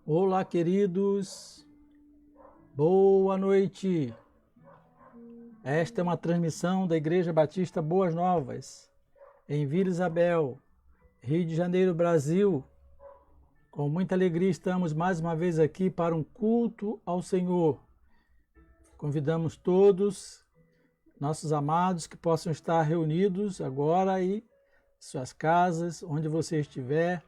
Olá, queridos, boa noite. Esta é uma transmissão da Igreja Batista Boas Novas, em Vila Isabel, Rio de Janeiro, Brasil. Com muita alegria estamos mais uma vez aqui para um culto ao Senhor. Convidamos todos, nossos amados, que possam estar reunidos agora aí, em suas casas, onde você estiver.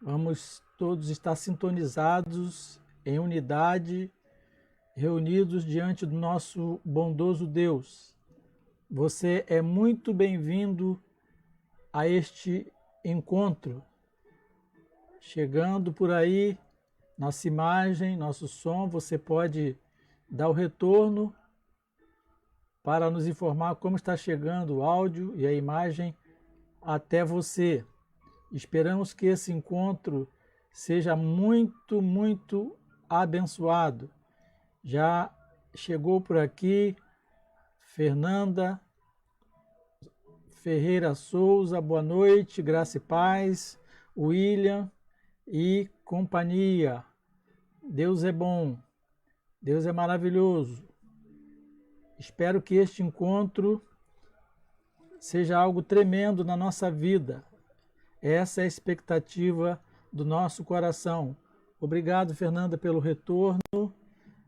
Vamos todos estar sintonizados em unidade, reunidos diante do nosso bondoso Deus. Você é muito bem-vindo a este encontro. Chegando por aí, nossa imagem, nosso som, você pode dar o retorno para nos informar como está chegando o áudio e a imagem até você. Esperamos que esse encontro seja muito abençoado. Já chegou por aqui Fernanda Ferreira Souza, boa noite, graça e paz, William e companhia. Deus é bom, Deus é maravilhoso. Espero que este encontro seja algo tremendo na nossa vida. Essa é a expectativa do nosso coração. Obrigado, Fernanda, pelo retorno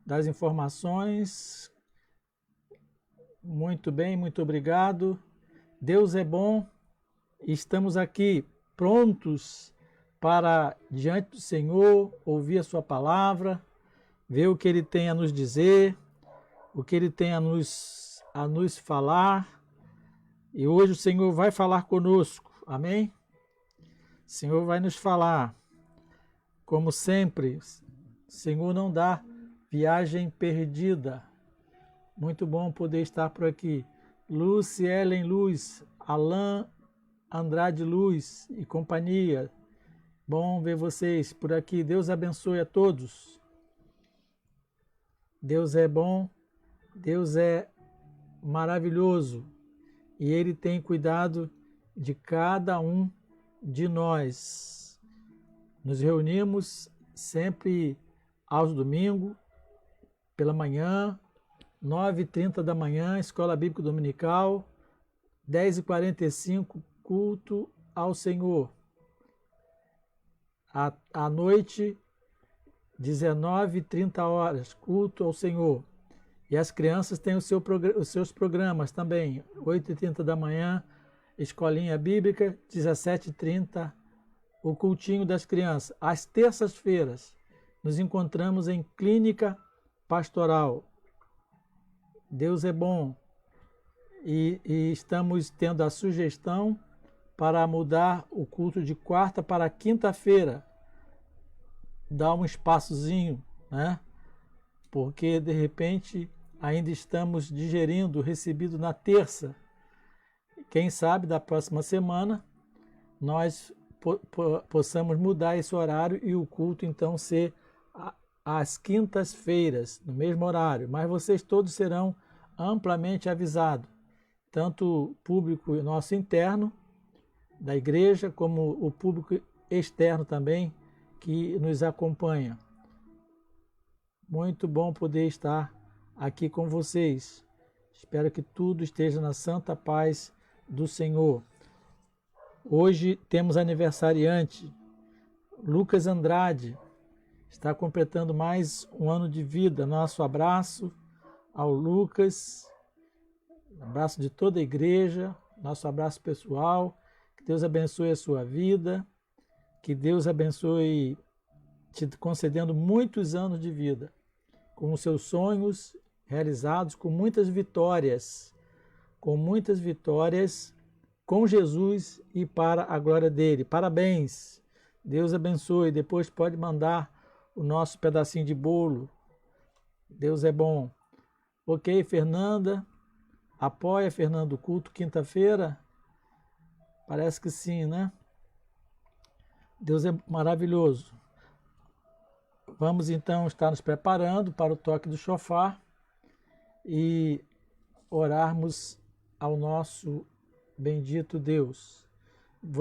das informações. Muito bem, muito obrigado. Deus é bom. Estamos aqui prontos para, diante do Senhor, ouvir a sua palavra, ver o que Ele tem a nos dizer, o que Ele tem a nos falar. E hoje o Senhor vai falar conosco. Amém? O Senhor vai nos falar. Como sempre, o Senhor não dá viagem perdida. Muito bom poder estar por aqui. Lucy Ellen Luz, Alain Andrade Luz e companhia. Bom ver vocês por aqui. Deus abençoe a todos. Deus é bom, Deus é maravilhoso e Ele tem cuidado de cada um de nós. Nos reunimos sempre aos domingos, pela manhã, 9h30 da manhã, Escola Bíblica Dominical, 10h45, culto ao Senhor. À noite, 19h30, culto ao Senhor. E as crianças têm os seus programas também, 8h30 da manhã, Escolinha Bíblica, 17h30, o cultinho das crianças. Às terças-feiras, nos encontramos em Clínica Pastoral. Deus é bom. E estamos tendo a sugestão para mudar o culto de quarta para quinta-feira. Dar um espaçozinho, né? Porque, de repente, ainda estamos digerindo o recebido na terça. Quem sabe, da próxima semana, nós possamos mudar esse horário e o culto, então, ser às quintas-feiras, no mesmo horário. Mas vocês todos serão amplamente avisados, tanto o público nosso interno da igreja, como o público externo também, que nos acompanha. Muito bom poder estar aqui com vocês. Espero que tudo esteja na santa paz do Senhor. Hoje temos aniversariante, Lucas Andrade, está completando mais um ano de vida. Nosso abraço ao Lucas, abraço de toda a igreja, nosso abraço pessoal. Que Deus abençoe a sua vida, que Deus abençoe te concedendo muitos anos de vida, com os seus sonhos realizados, com muitas vitórias com Jesus e para a glória dele. Parabéns, Deus abençoe. Depois pode mandar o nosso pedacinho de bolo. Deus é bom. Ok, Fernanda, apoia, Fernando, o culto quinta-feira? Parece que sim, né? Deus é maravilhoso. Vamos então estar nos preparando para o toque do chofar e orarmos ao nosso bendito Deus.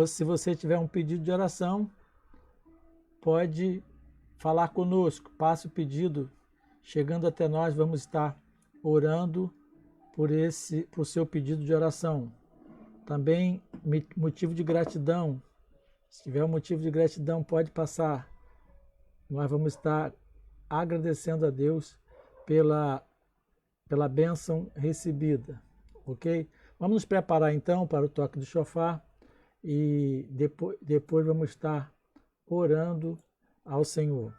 Se você tiver um pedido de oração, pode falar conosco, passe o pedido. Chegando até nós, vamos estar orando por o seu pedido de oração. Também motivo de gratidão. Se tiver um motivo de gratidão, pode passar. Nós vamos estar agradecendo a Deus pela bênção recebida, ok? Vamos nos preparar então para o toque do chofar e depois vamos estar orando ao Senhor.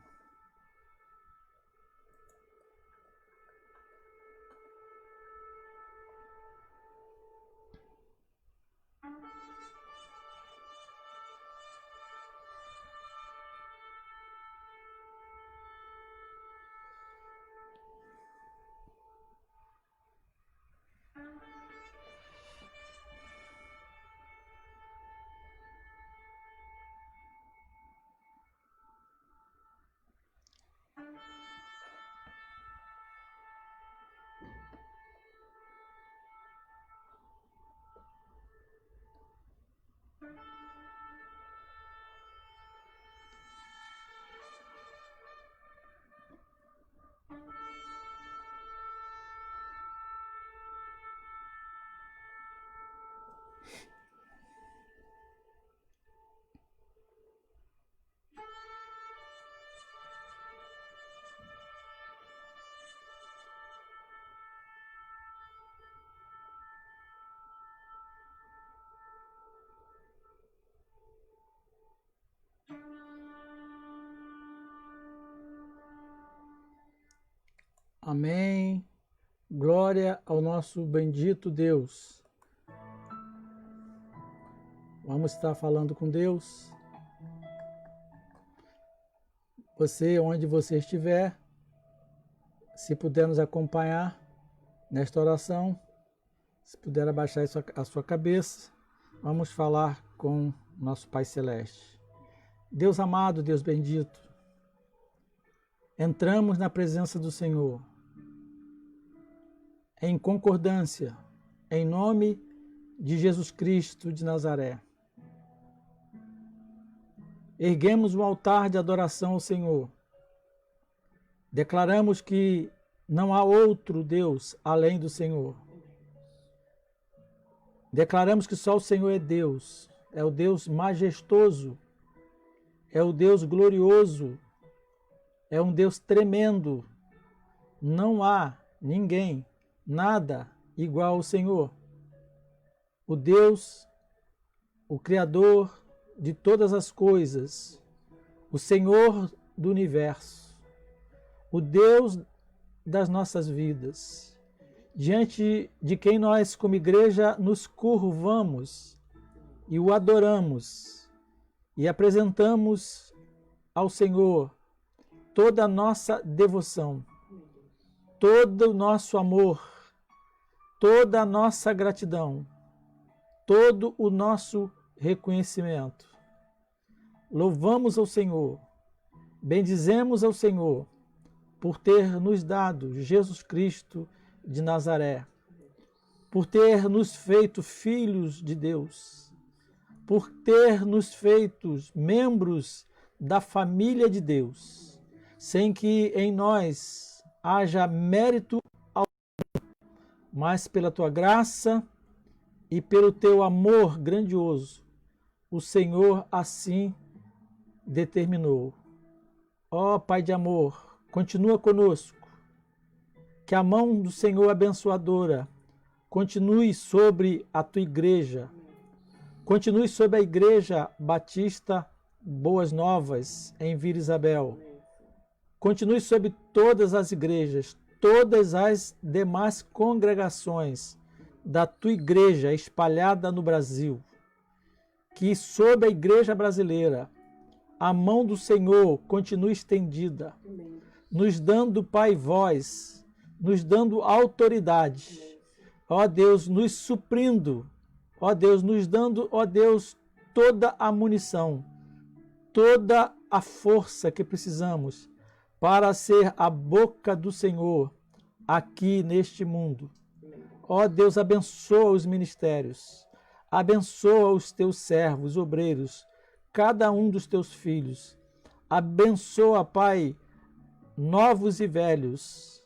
Amém. Glória ao nosso bendito Deus. Vamos estar falando com Deus. Você, onde você estiver, se puder nos acompanhar nesta oração, se puder abaixar a sua cabeça, vamos falar com nosso Pai Celeste. Deus amado, Deus bendito, entramos na presença do Senhor, em concordância, em nome de Jesus Cristo de Nazaré. Erguemos um altar de adoração ao Senhor. Declaramos que não há outro Deus além do Senhor. Declaramos que só o Senhor é Deus, é o Deus majestoso, é o Deus glorioso, é um Deus tremendo. Não há ninguém, nada igual ao Senhor. O Deus, o Criador de todas as coisas, o Senhor do universo, o Deus das nossas vidas, diante de quem nós, como igreja, nos curvamos e o adoramos e apresentamos ao Senhor toda a nossa devoção, todo o nosso amor, toda a nossa gratidão, todo o nosso reconhecimento. Louvamos ao Senhor, bendizemos ao Senhor por ter nos dado Jesus Cristo de Nazaré, por ter nos feito filhos de Deus, por ter nos feito membros da família de Deus, sem que em nós haja mérito algum, mas pela tua graça e pelo teu amor grandioso, o Senhor assim determinou. Ó Pai de amor, continua conosco, que a mão do Senhor abençoadora continue sobre a tua igreja, continue sobre a Igreja Batista Boas Novas em Vila Isabel, continue sobre todas as igrejas, todas as demais congregações da tua igreja espalhada no Brasil, que sobre a igreja brasileira a mão do Senhor continue estendida, nos dando, Pai, voz, nos dando autoridade, ó Deus, nos suprindo, ó Deus, nos dando, ó Deus, toda a munição, toda a força que precisamos para ser a boca do Senhor aqui neste mundo. Ó Deus, abençoa os ministérios, abençoa os teus servos, obreiros, cada um dos teus filhos. Abençoa, Pai, novos e velhos.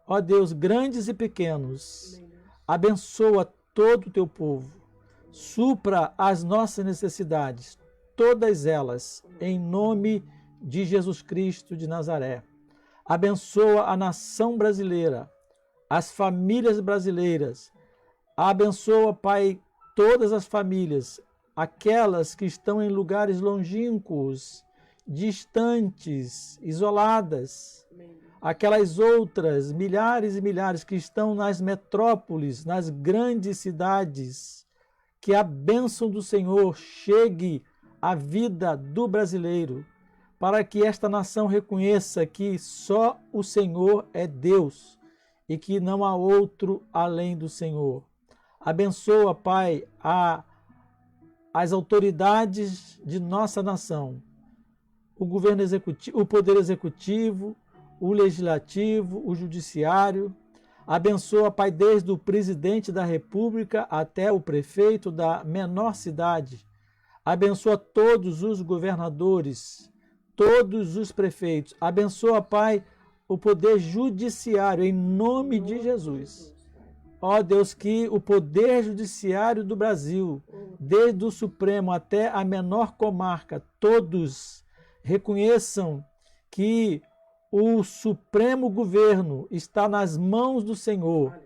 Ó Deus, grandes e pequenos. Abençoa todo o teu povo. Supra as nossas necessidades, todas elas, em nome de Jesus Cristo de Nazaré. Abençoa a nação brasileira, as famílias brasileiras. Abençoa, Pai, todas as famílias, aquelas que estão em lugares longínquos, distantes, isoladas. Aquelas outras, milhares e milhares que estão nas metrópoles, nas grandes cidades. Que a bênção do Senhor chegue à vida do brasileiro, para que esta nação reconheça que só o Senhor é Deus e que não há outro além do Senhor. Abençoa, Pai, as autoridades de nossa nação, o governo executivo, o poder executivo, o legislativo, o judiciário. Abençoa, Pai, desde o presidente da República até o prefeito da menor cidade. Abençoa todos os governadores, todos os prefeitos. Abençoa, Pai, o poder judiciário, em nome de Jesus. Ó Deus, que o poder judiciário do Brasil, desde o Supremo até a menor comarca, todos reconheçam que o supremo governo está nas mãos do Senhor,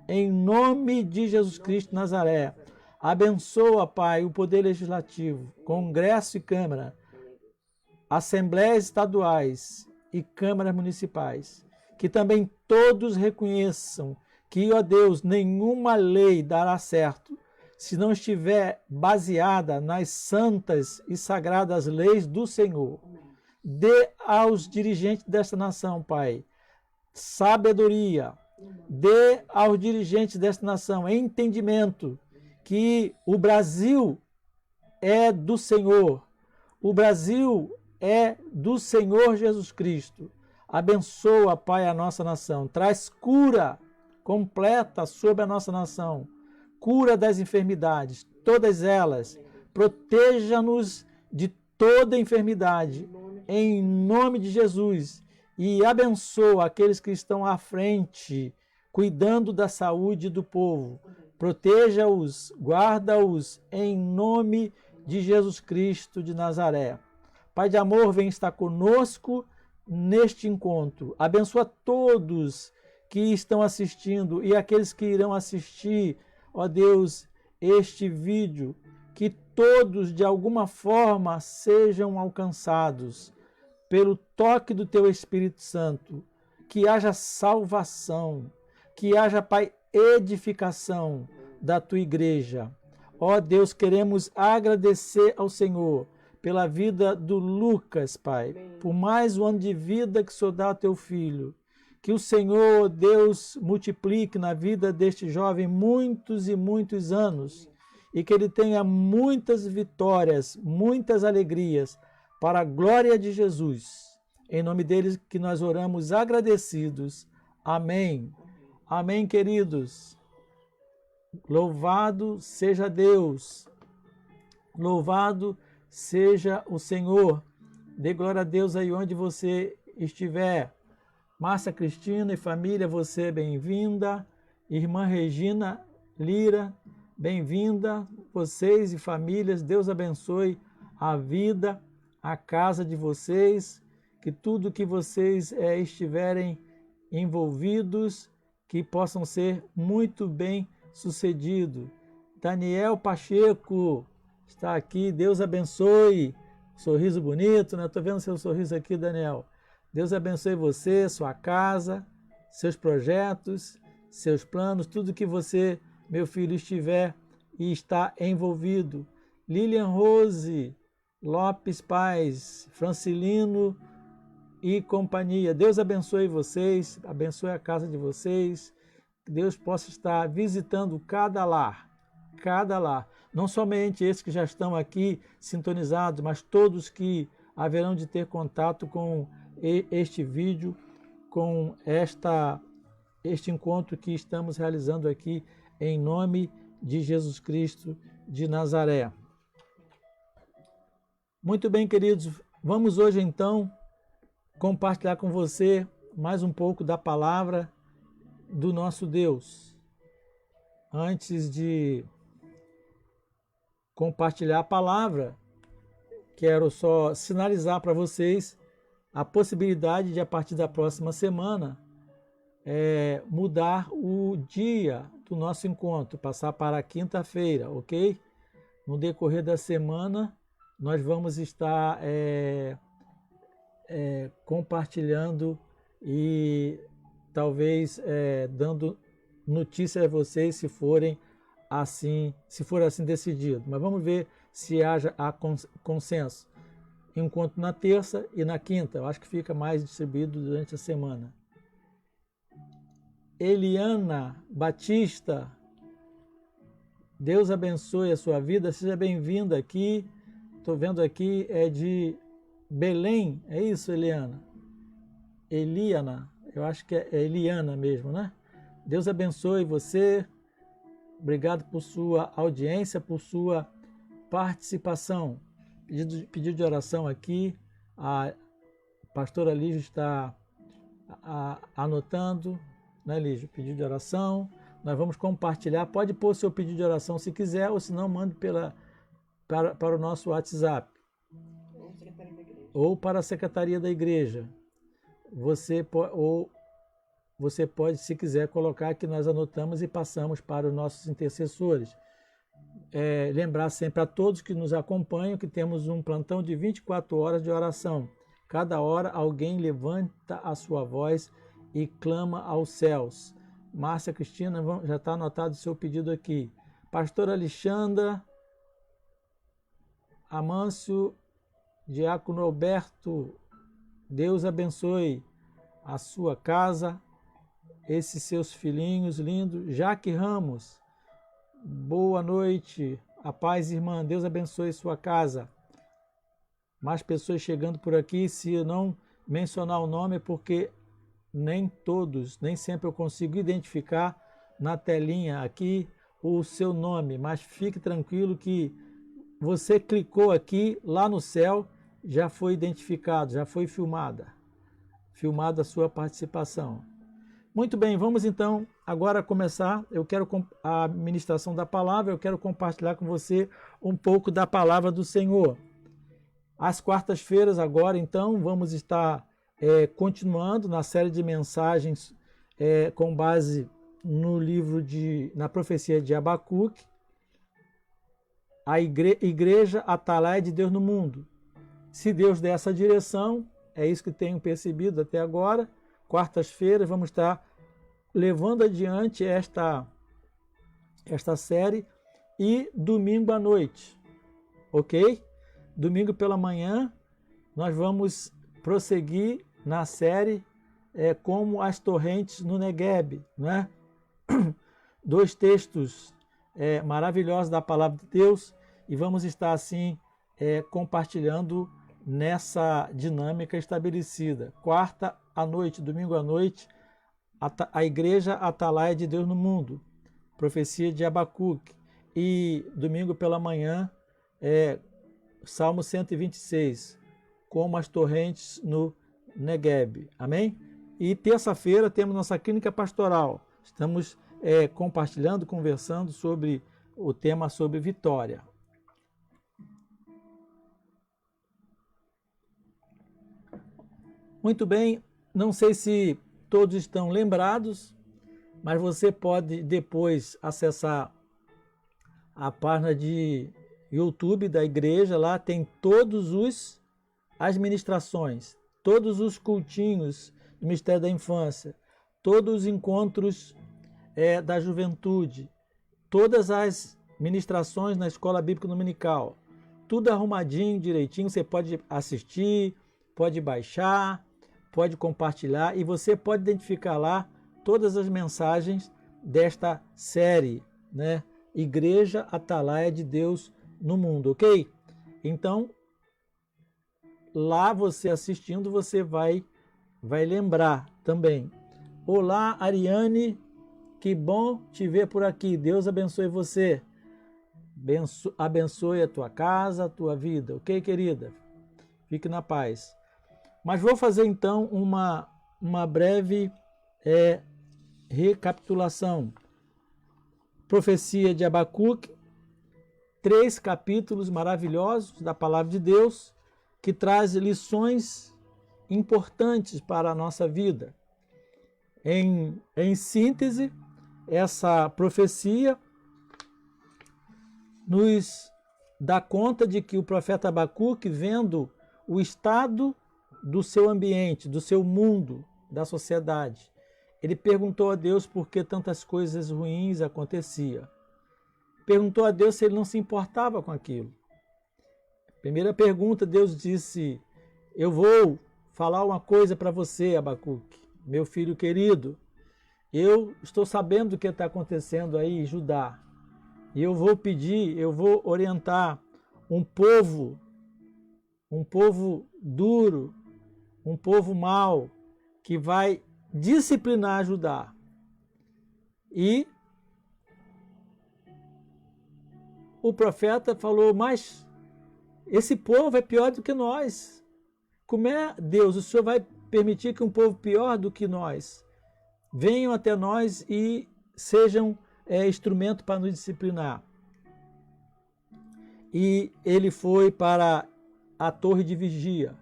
em nome de Jesus Cristo de Nazaré. Abençoa, Pai, o poder legislativo, Congresso e Câmara, assembleias estaduais e câmaras municipais, que também todos reconheçam que, ó Deus, nenhuma lei dará certo se não estiver baseada nas santas e sagradas leis do Senhor. Dê aos dirigentes desta nação, Pai, sabedoria. Dê aos dirigentes desta nação entendimento que o Brasil é do Senhor. O Brasil é do Senhor Jesus Cristo. Abençoa, Pai, a nossa nação. Traz cura completa sobre a nossa nação. Cura das enfermidades, todas elas. Proteja-nos de toda enfermidade, em nome de Jesus. E abençoa aqueles que estão à frente, cuidando da saúde do povo. Proteja-os, guarda-os, em nome de Jesus Cristo de Nazaré. Pai de amor, vem estar conosco neste encontro. Abençoa todos que estão assistindo e aqueles que irão assistir, ó Deus, este vídeo, que todos de alguma forma sejam alcançados pelo toque do Teu Espírito Santo, que haja salvação, que haja, Pai, edificação da Tua igreja. Ó Deus, queremos agradecer ao Senhor pela vida do Lucas, Pai, por mais um ano de vida que o Senhor dá ao Teu filho. Que o Senhor, Deus, multiplique na vida deste jovem muitos e muitos anos e que ele tenha muitas vitórias, muitas alegrias para a glória de Jesus. Em nome dele que nós oramos agradecidos. Amém. Amém, queridos. Louvado seja Deus. Louvado seja o Senhor. Dê glória a Deus aí onde você estiver. Márcia Cristina e família, você é bem-vinda. Irmã Regina Lira, bem-vinda. Vocês e famílias, Deus abençoe a vida, a casa de vocês, que tudo que vocês estiverem envolvidos, que possam ser muito bem sucedido. Daniel Pacheco está aqui, Deus abençoe. Sorriso bonito, né? Estou vendo seu sorriso aqui, Daniel. Deus abençoe você, sua casa, seus projetos, seus planos, tudo que você, meu filho, estiver e está envolvido. Lilian Rose Lopes Paz, Francilino e companhia. Deus abençoe vocês, abençoe a casa de vocês. Que Deus possa estar visitando cada lar. Não somente esses que já estão aqui sintonizados, mas todos que haverão de ter contato com este vídeo, com este encontro que estamos realizando aqui em nome de Jesus Cristo de Nazaré. Muito bem, queridos, Vamos hoje então compartilhar com você mais um pouco da palavra do nosso Deus. Antes de compartilhar a palavra, quero só sinalizar para vocês a possibilidade de, a partir da próxima semana, mudar o dia do nosso encontro, passar para a quinta-feira, ok? No decorrer da semana, nós vamos estar compartilhando e talvez dando notícia a vocês se for assim decidido. Mas vamos ver se haja consenso. Enquanto na terça e na quinta, eu acho que fica mais distribuído durante a semana. Eliana Batista, Deus abençoe a sua vida, seja bem-vinda aqui. Estou vendo aqui, é de Belém, é isso, Eliana? Eliana, eu acho que é Eliana mesmo, né? Deus abençoe você, obrigado por sua audiência, por sua participação. Pedido de oração aqui, a pastora Lígia está anotando, né, Lígia? Pedido de oração, nós vamos compartilhar, pode pôr seu pedido de oração se quiser, ou se não, mande para o nosso WhatsApp. Ou para a Secretaria da Igreja. Você pode, se quiser, colocar que nós anotamos e passamos para os nossos intercessores. Lembrar sempre a todos que nos acompanham que temos um plantão de 24 horas de oração. Cada hora alguém levanta a sua voz e clama aos céus. Márcia Cristina, já está anotado o seu pedido aqui. Pastor Alexandra, Amâncio, Diácono Alberto, Deus abençoe a sua casa, esses seus filhinhos lindos. Jaque Ramos, boa noite, a paz, irmã, Deus abençoe sua casa. Mais pessoas chegando por aqui, se eu não mencionar o nome, é porque nem sempre eu consigo identificar na telinha aqui o seu nome, mas fique tranquilo que você clicou aqui, lá no céu, já foi identificado, já foi filmada a sua participação. Muito bem, vamos então agora começar. Eu quero a ministração da palavra, eu quero compartilhar com você um pouco da palavra do Senhor. Às quartas-feiras agora, então, vamos estar continuando na série de mensagens com base no livro na profecia de Abacuque, a igreja atalaia de Deus no mundo. Se Deus der essa direção, é isso que tenho percebido até agora. Quartas-feiras vamos estar levando adiante esta série e domingo à noite, ok? Domingo pela manhã nós vamos prosseguir na série como as torrentes no Negueb, né? 2 textos maravilhosos da palavra de Deus e vamos estar assim compartilhando nessa dinâmica estabelecida. Quarta à noite, domingo à noite, a igreja atalaia de Deus no mundo, profecia de Abacuque, e domingo pela manhã, Salmo 126, como as torrentes no Negueb, amém? E terça-feira temos nossa clínica pastoral, estamos compartilhando, conversando sobre o tema sobre vitória. Muito bem, não sei se todos estão lembrados, mas você pode depois acessar a página de YouTube da igreja, lá tem as ministrações, todos os cultinhos do Ministério da Infância, todos os encontros da juventude, todas as ministrações na Escola Bíblica Dominical, tudo arrumadinho, direitinho, você pode assistir, pode baixar, pode compartilhar e você pode identificar lá todas as mensagens desta série, né? Igreja Atalaia de Deus no mundo, ok? Então, lá você assistindo, você vai lembrar também. Olá, Ariane, que bom te ver por aqui. Deus abençoe você. Abençoe a tua casa, a tua vida, ok, querida? Fique na paz. Mas vou fazer então uma breve recapitulação. Profecia de Abacuque, 3 capítulos maravilhosos da Palavra de Deus, que traz lições importantes para a nossa vida. Em síntese, essa profecia nos dá conta de que o profeta Abacuque, vendo o estado do seu ambiente, do seu mundo, da sociedade, ele perguntou a Deus por que tantas coisas ruins aconteciam. Perguntou a Deus se ele não se importava com aquilo. Primeira pergunta, Deus disse: eu vou falar uma coisa para você, Abacuque, meu filho querido. Eu estou sabendo o que está acontecendo aí em Judá. E eu vou pedir, eu vou orientar um povo duro, um povo mau, que vai disciplinar Judá. E o profeta falou: mas esse povo é pior do que nós. Como é, Deus, o Senhor vai permitir que um povo pior do que nós venham até nós e sejam instrumento para nos disciplinar? E ele foi para a torre de vigia,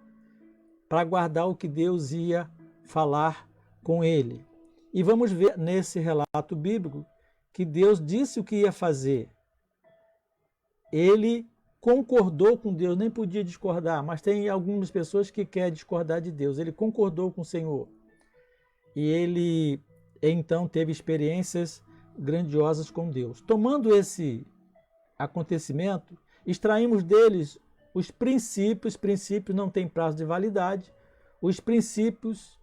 para guardar o que Deus ia falar com ele. E vamos ver nesse relato bíblico que Deus disse o que ia fazer. Ele concordou com Deus, nem podia discordar, mas tem algumas pessoas que querem discordar de Deus. Ele concordou com o Senhor. E ele então teve experiências grandiosas com Deus. Tomando esse acontecimento, extraímos deles os princípios não têm prazo de validade, os princípios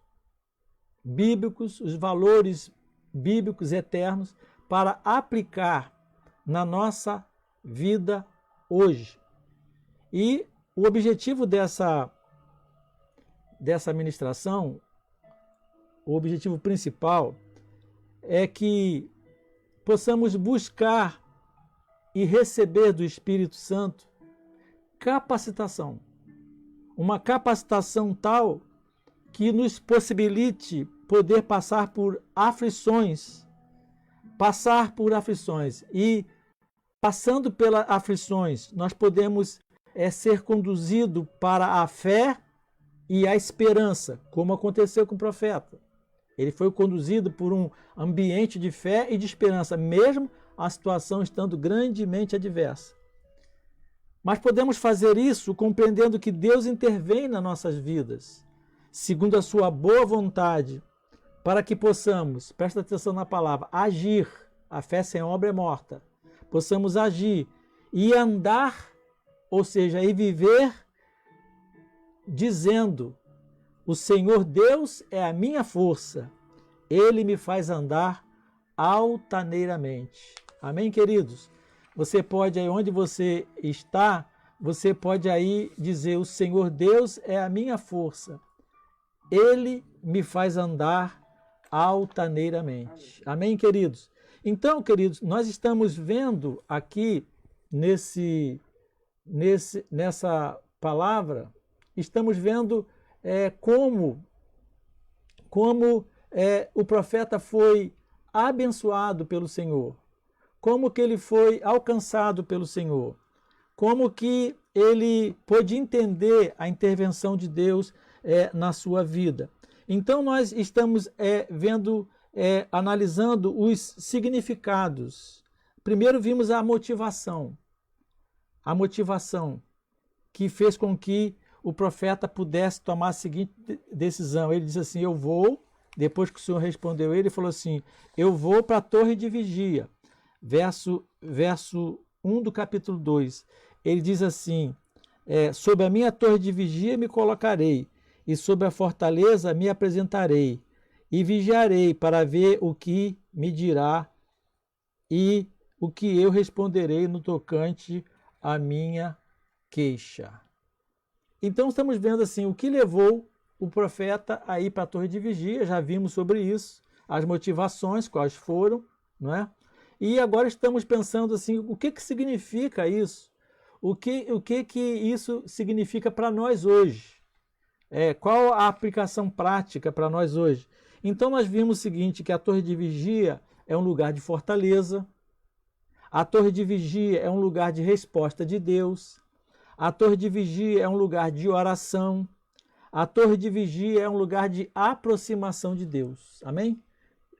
bíblicos, os valores bíblicos eternos para aplicar na nossa vida hoje. E o objetivo dessa ministração, o objetivo principal, é que possamos buscar e receber do Espírito Santo capacitação. Uma capacitação tal que nos possibilite poder passar por aflições. E passando pelas aflições, nós podemos ser conduzidos para a fé e a esperança, como aconteceu com o profeta. Ele foi conduzido por um ambiente de fé e de esperança, mesmo a situação estando grandemente adversa. Mas podemos fazer isso compreendendo que Deus intervém nas nossas vidas, segundo a sua boa vontade, para que possamos, presta atenção na palavra, agir. A fé sem obra é morta. Possamos agir e andar, ou seja, e viver dizendo: o Senhor Deus é a minha força, Ele me faz andar altaneiramente. Amém, queridos? Você pode aí, onde você está, você pode aí dizer: o Senhor Deus é a minha força, Ele me faz andar altaneiramente. Amém, queridos? Então, queridos, nós estamos vendo aqui nessa palavra, estamos vendo como o profeta foi abençoado pelo Senhor, como que ele foi alcançado pelo Senhor, como que ele pôde entender a intervenção de Deus na sua vida. Então nós estamos analisando os significados. Primeiro vimos a motivação que fez com que o profeta pudesse tomar a seguinte decisão. Ele disse assim: eu vou, depois que o Senhor respondeu ele falou assim: eu vou para a torre de vigia. Verso 1 do capítulo 2. Ele diz assim: sob a minha torre de vigia me colocarei, e sob a fortaleza me apresentarei, e vigiarei para ver o que me dirá e o que eu responderei no tocante à minha queixa. Então estamos vendo assim o que levou o profeta a ir para a torre de vigia. Já vimos sobre isso, as motivações, quais foram, não é? E agora estamos pensando assim, o que significa isso? o que isso significa para nós hoje? Qual a aplicação prática para nós hoje? Então nós vimos o seguinte, que a torre de vigia é um lugar de fortaleza, a torre de vigia é um lugar de resposta de Deus, a torre de vigia é um lugar de oração, a torre de vigia é um lugar de aproximação de Deus, amém?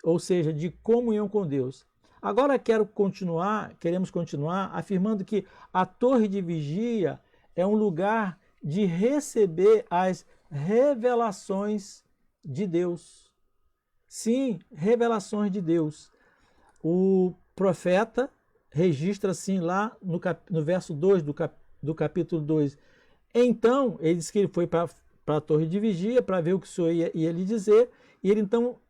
Ou seja, de comunhão com Deus. Agora queremos continuar afirmando que a torre de vigia é um lugar de receber as revelações de Deus. Sim, revelações de Deus. O profeta registra assim lá no verso 2 do capítulo 2. Então, ele disse que ele foi para a torre de vigia para ver o que o Senhor ia lhe dizer, e ele então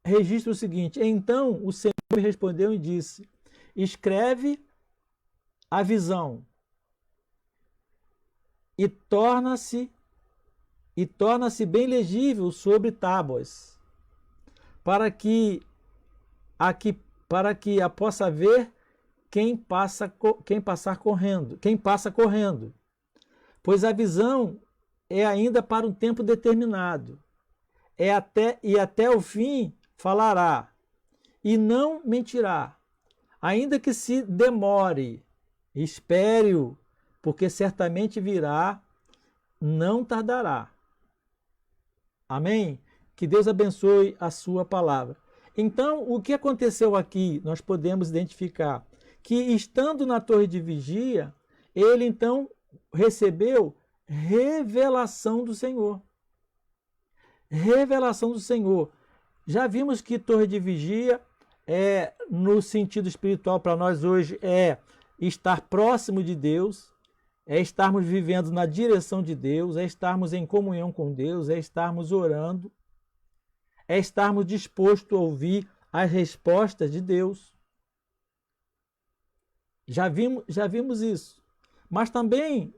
registra o seguinte: então o Senhor me respondeu e disse: escreve a visão e torna-se bem legível sobre tábuas, para que a possa ver quem passa correndo, pois a visão é ainda para um tempo determinado, até o fim falará, e não mentirá, ainda que se demore, espere-o, porque certamente virá, não tardará. Amém? Que Deus abençoe a sua palavra. Então, o que aconteceu aqui, nós podemos identificar que, estando na torre de vigia, ele então recebeu revelação do Senhor. Revelação do Senhor. Já vimos que torre de vigia, no sentido espiritual para nós hoje, é estar próximo de Deus, é estarmos vivendo na direção de Deus, é estarmos em comunhão com Deus, é estarmos orando, é estarmos dispostos a ouvir as respostas de Deus. Já vimos isso. Mas também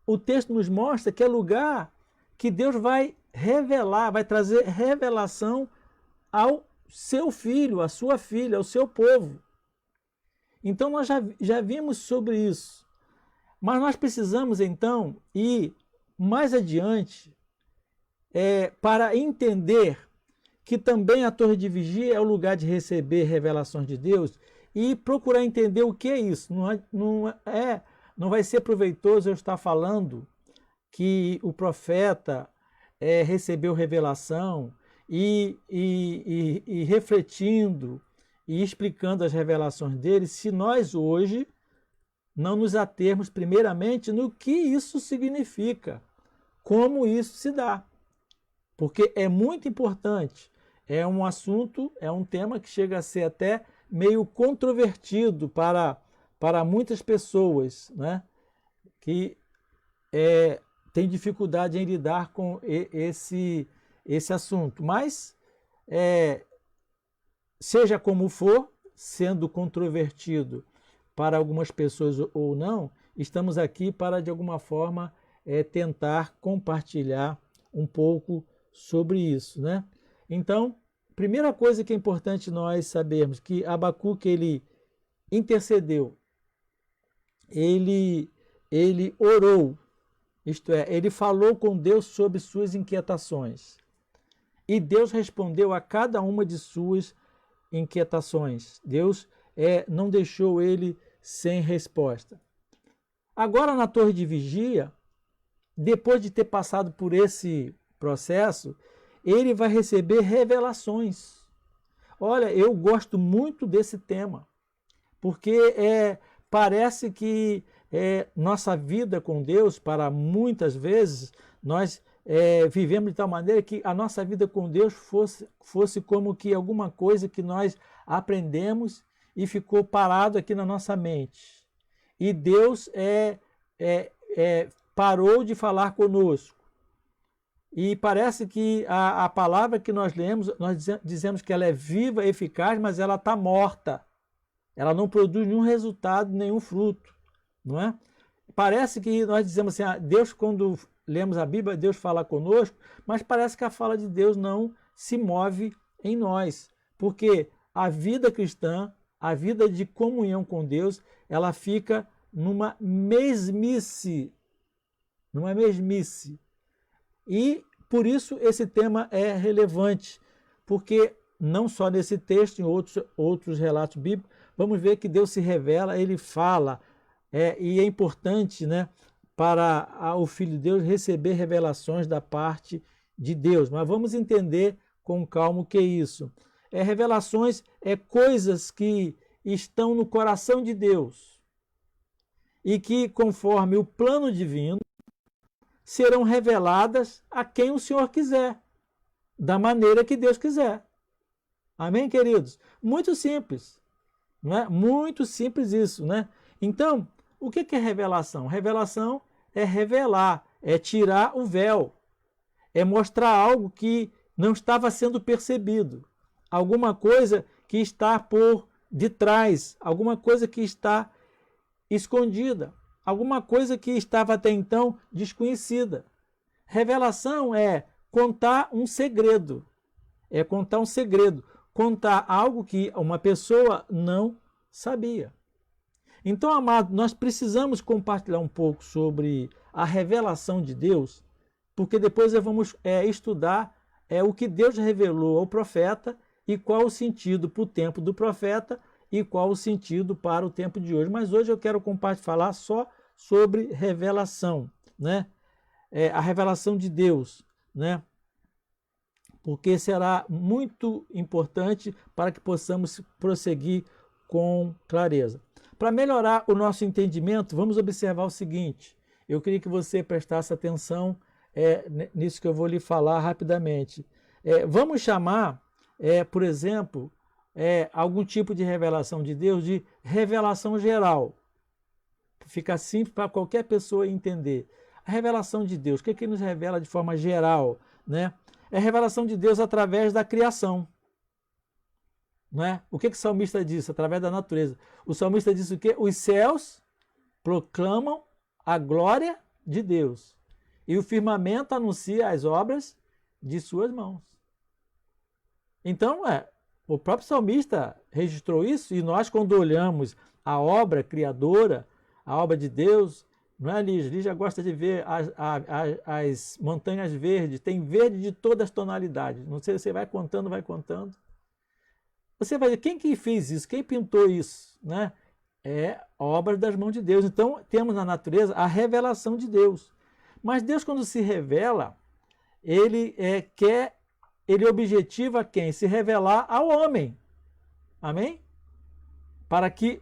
o texto nos mostra que é lugar que Deus vai revelar, vai trazer revelação ao seu filho, à sua filha, ao seu povo. Então nós já vimos sobre isso. Mas nós precisamos então ir mais adiante para entender que também a torre de vigia é o lugar de receber revelações de Deus e procurar entender o que é isso. Não vai ser proveitoso eu estar falando que o profeta recebeu revelação e refletindo e explicando as revelações dele, se nós hoje não nos atermos primeiramente no que isso significa, como isso se dá. Porque é muito importante, é um assunto, é um tema que chega a ser até meio controvertido para muitas pessoas, né? Que tem dificuldade em lidar com esse assunto. Mas, seja como for, sendo controvertido para algumas pessoas ou não, estamos aqui para, de alguma forma, tentar compartilhar um pouco sobre isso, né? Então, primeira coisa que é importante nós sabermos, que Abacuque, ele intercedeu, ele orou, isto é, ele falou com Deus sobre suas inquietações. E Deus respondeu a cada uma de suas inquietações. Deus não deixou ele sem resposta. Agora, na torre de vigia, depois de ter passado por esse processo, ele vai receber revelações. Olha, eu gosto muito desse tema, porque parece que nossa vida com Deus, para muitas vezes, nós vivemos de tal maneira que a nossa vida com Deus fosse como que alguma coisa que nós aprendemos e ficou parado aqui na nossa mente. E Deus parou de falar conosco. E parece que a palavra que nós lemos, nós dizemos que ela é viva, eficaz, mas ela está morta. Ela não produz nenhum resultado, nenhum fruto. Não é? Parece que nós dizemos assim, Deus, quando lemos a Bíblia, Deus fala conosco, mas parece que a fala de Deus não se move em nós. Porque a vida cristã, a vida de comunhão com Deus, ela fica numa mesmice. Numa mesmice. E por isso esse tema é relevante, porque não só nesse texto, em outros relatos bíblicos, vamos ver que Deus se revela, ele fala, e é importante, né, para o Filho de Deus receber revelações da parte de Deus. Mas vamos entender com calma o que é isso. Revelações coisas que estão no coração de Deus e que, conforme o plano divino, serão reveladas a quem o Senhor quiser, da maneira que Deus quiser. Amém, queridos? Muito simples, não é? Muito simples isso, né? Então, o que é revelação? Revelação é revelar, é tirar o véu, é mostrar algo que não estava sendo percebido, alguma coisa que está por detrás, alguma coisa que está escondida, alguma coisa que estava até então desconhecida. Revelação é contar um segredo, contar algo que uma pessoa não sabia. Então, amado, nós precisamos compartilhar um pouco sobre a revelação de Deus, porque depois vamos estudar o que Deus revelou ao profeta e qual o sentido para o tempo do profeta e qual o sentido para o tempo de hoje. Mas hoje eu quero falar só sobre revelação, né? A revelação de Deus, né? Porque será muito importante para que possamos prosseguir com clareza. Para melhorar o nosso entendimento, vamos observar o seguinte. Eu queria que você prestasse atenção nisso que eu vou lhe falar rapidamente. Vamos chamar, por exemplo, algum tipo de revelação de Deus de revelação geral. Fica simples para qualquer pessoa entender. A revelação de Deus, o que nos revela de forma geral, né? É a revelação de Deus através da criação. Não é? O que o salmista diz? Através da natureza. O salmista diz o quê? Os céus proclamam a glória de Deus e o firmamento anuncia as obras de suas mãos. Então, o próprio salmista registrou isso e nós, quando olhamos a obra criadora, a obra de Deus, não é, Lígia? Lígia gosta de ver as montanhas verdes, tem verde de todas as tonalidades. Não sei, você vai contando. Você vai dizer, quem que fez isso? Quem pintou isso? Né? É obra das mãos de Deus. Então, temos na natureza a revelação de Deus. Mas Deus, quando se revela, ele objetiva quem? Se revelar ao homem. Amém? Para que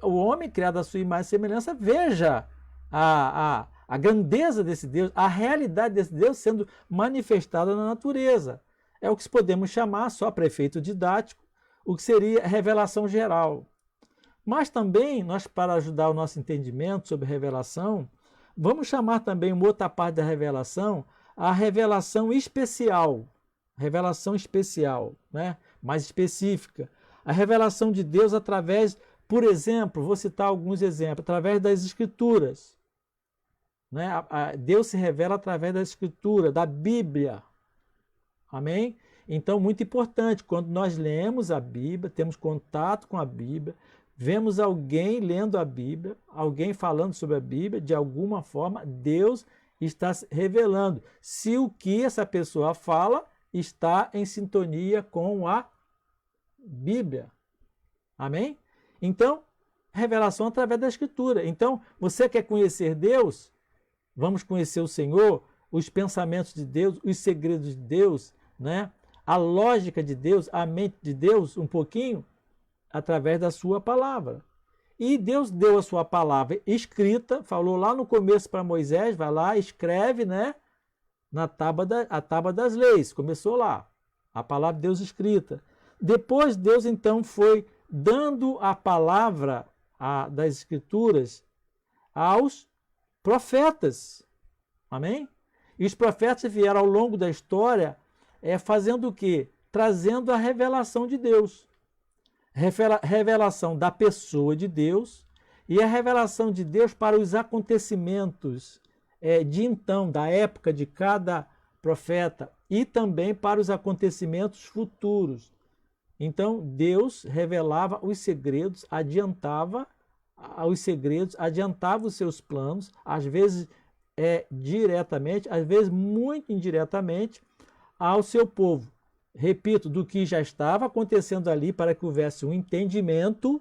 o homem, criado à sua imagem e semelhança, veja a grandeza desse Deus, a realidade desse Deus sendo manifestada na natureza. É o que podemos chamar, só para efeito didático, o que seria revelação geral. Mas também, nós, para ajudar o nosso entendimento sobre revelação, vamos chamar também uma outra parte da revelação, a revelação especial. Revelação especial, né? Mais específica. A revelação de Deus através, por exemplo, vou citar alguns exemplos, através das Escrituras. Né? Deus se revela através da Escritura, da Bíblia. Amém? Então, muito importante, quando nós lemos a Bíblia, temos contato com a Bíblia, vemos alguém lendo a Bíblia, alguém falando sobre a Bíblia, de alguma forma, Deus está revelando se o que essa pessoa fala está em sintonia com a Bíblia. Amém? Então, revelação através da Escritura. Então, você quer conhecer Deus? Vamos conhecer o Senhor, os pensamentos de Deus, os segredos de Deus, né? A lógica de Deus, a mente de Deus, um pouquinho, através da sua palavra. E Deus deu a sua palavra escrita, falou lá no começo para Moisés, vai lá, escreve, né? A tábua das leis, começou lá, a palavra de Deus escrita. Depois Deus então foi dando a palavra das Escrituras aos profetas, amém? E os profetas vieram ao longo da história fazendo o quê? Trazendo a revelação de Deus. Revelação da pessoa de Deus e a revelação de Deus para os acontecimentos de então, da época de cada profeta e também para os acontecimentos futuros. Então, Deus revelava os segredos, adiantava os segredos, adiantava os seus planos, às vezes diretamente, às vezes muito indiretamente, ao seu povo. Repito, do que já estava acontecendo ali para que houvesse um entendimento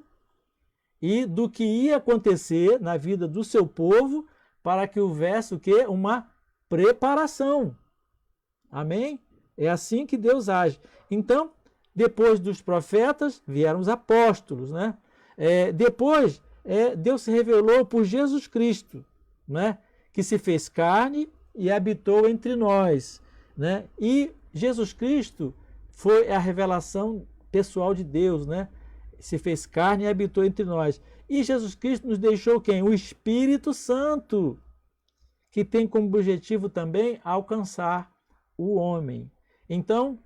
e do que ia acontecer na vida do seu povo para que houvesse o quê? Uma preparação. Amém? É assim que Deus age. Então, depois dos profetas, vieram os apóstolos, né? Depois, Deus se revelou por Jesus Cristo, né? Que se fez carne e habitou entre nós, né? E Jesus Cristo foi a revelação pessoal de Deus, né? Se fez carne e habitou entre nós. E Jesus Cristo nos deixou quem? O Espírito Santo, que tem como objetivo também alcançar o homem. Então,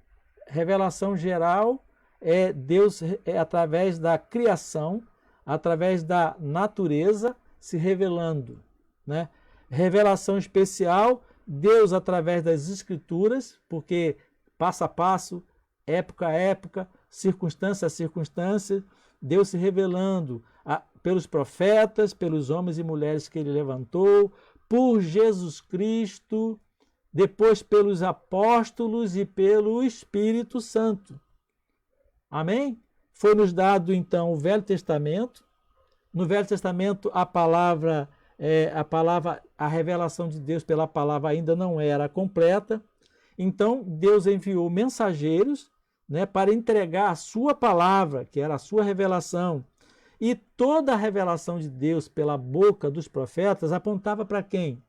revelação geral é Deus através da criação, através da natureza se revelando, né? Revelação especial, Deus através das Escrituras, porque passo a passo, época a época, circunstância a circunstância, Deus se revelando pelos profetas, pelos homens e mulheres que ele levantou, por Jesus Cristo, depois pelos apóstolos e pelo Espírito Santo. Amém? Foi-nos dado então o Velho Testamento. No Velho Testamento a revelação de Deus pela palavra ainda não era completa. Então Deus enviou mensageiros, né, para entregar a sua palavra, que era a sua revelação. E toda a revelação de Deus pela boca dos profetas apontava para quem?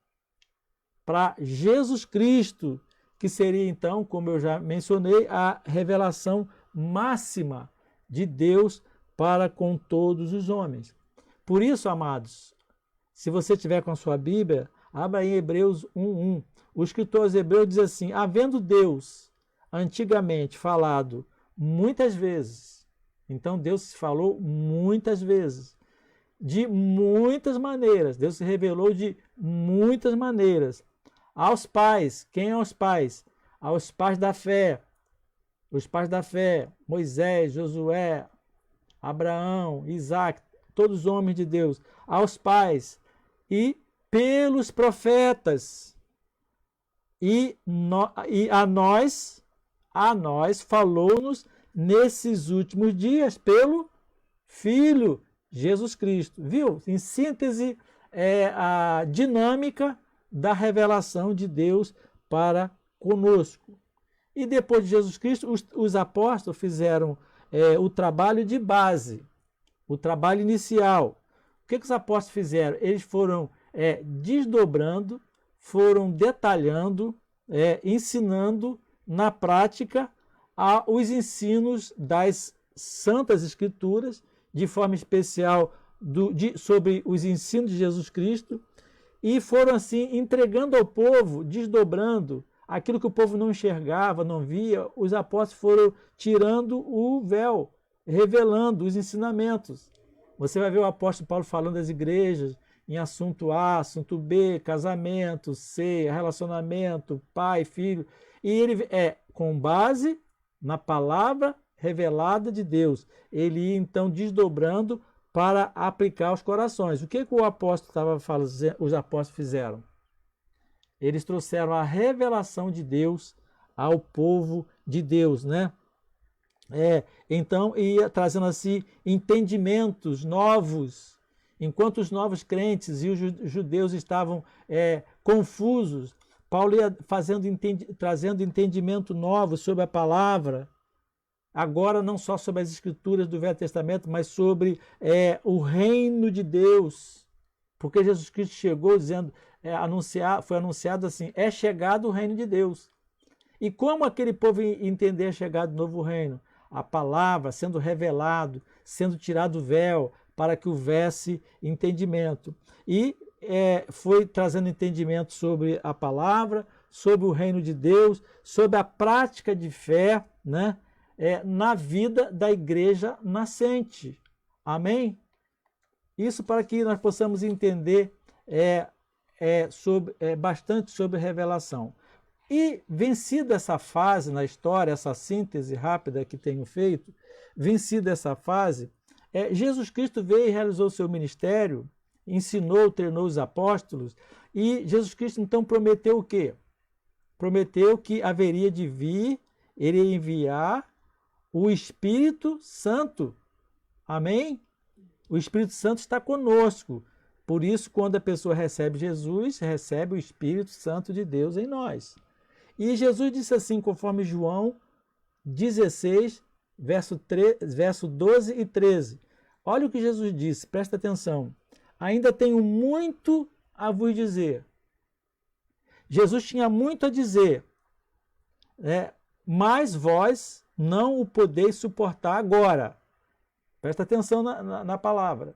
Para Jesus Cristo, que seria então, como eu já mencionei, a revelação máxima de Deus para com todos os homens. Por isso, amados, se você tiver com a sua Bíblia, abra em Hebreus 1:1. O escritor aos Hebreus diz assim: havendo Deus antigamente falado muitas vezes, então Deus se falou muitas vezes, de muitas maneiras, Deus se revelou de muitas maneiras, aos pais. Quem é os pais? Aos pais da fé. Os pais da fé, Moisés, Josué, Abraão, Isaac, todos os homens de Deus, aos pais, e pelos profetas, e a nós falou-nos nesses últimos dias pelo Filho Jesus Cristo. Viu? Em síntese, é a dinâmica da revelação de Deus para conosco. E depois de Jesus Cristo, os apóstolos fizeram o trabalho de base, o trabalho inicial. O que os apóstolos fizeram? Eles foram desdobrando, foram detalhando, ensinando na prática os ensinos das Santas Escrituras, de forma especial sobre os ensinos de Jesus Cristo, e foram assim entregando ao povo, desdobrando aquilo que o povo não enxergava, não via. Os apóstolos foram tirando o véu, revelando os ensinamentos. Você vai ver o apóstolo Paulo falando das igrejas em assunto A, assunto B, casamento, ceia, relacionamento, pai, filho. E ele com base na palavra revelada de Deus. Ele ia então desdobrando para aplicar aos corações. O que o apóstolo estava fazendo, os apóstolos fizeram? Eles trouxeram a revelação de Deus ao povo de Deus, né? Então, ia trazendo assim entendimentos novos. Enquanto os novos crentes e os judeus estavam confusos, Paulo ia trazendo entendimento novo sobre a palavra. Agora não só sobre as escrituras do Velho Testamento, mas sobre o reino de Deus. Porque Jesus Cristo chegou dizendo, foi anunciado assim, é chegado o reino de Deus. E como aquele povo ia entender a chegada do novo reino? A palavra sendo revelado, sendo tirado o véu, para que houvesse entendimento. E foi trazendo entendimento sobre a palavra, sobre o reino de Deus, sobre a prática de fé, né? Na vida da igreja nascente. Amém? Isso para que nós possamos entender bastante sobre revelação. E vencida essa fase na história, essa síntese rápida que tenho feito, vencida essa fase, Jesus Cristo veio e realizou o seu ministério, ensinou, treinou os apóstolos, e Jesus Cristo então prometeu o quê? Prometeu que haveria de vir, ele ia enviar o Espírito Santo. Amém? O Espírito Santo está conosco. Por isso, quando a pessoa recebe Jesus, recebe o Espírito Santo de Deus em nós. E Jesus disse assim, conforme João 16, verso 12 e 13. Olha o que Jesus disse, presta atenção. Ainda tenho muito a vos dizer. Jesus tinha muito a dizer, mas vós não o podeis suportar agora. Presta atenção na palavra.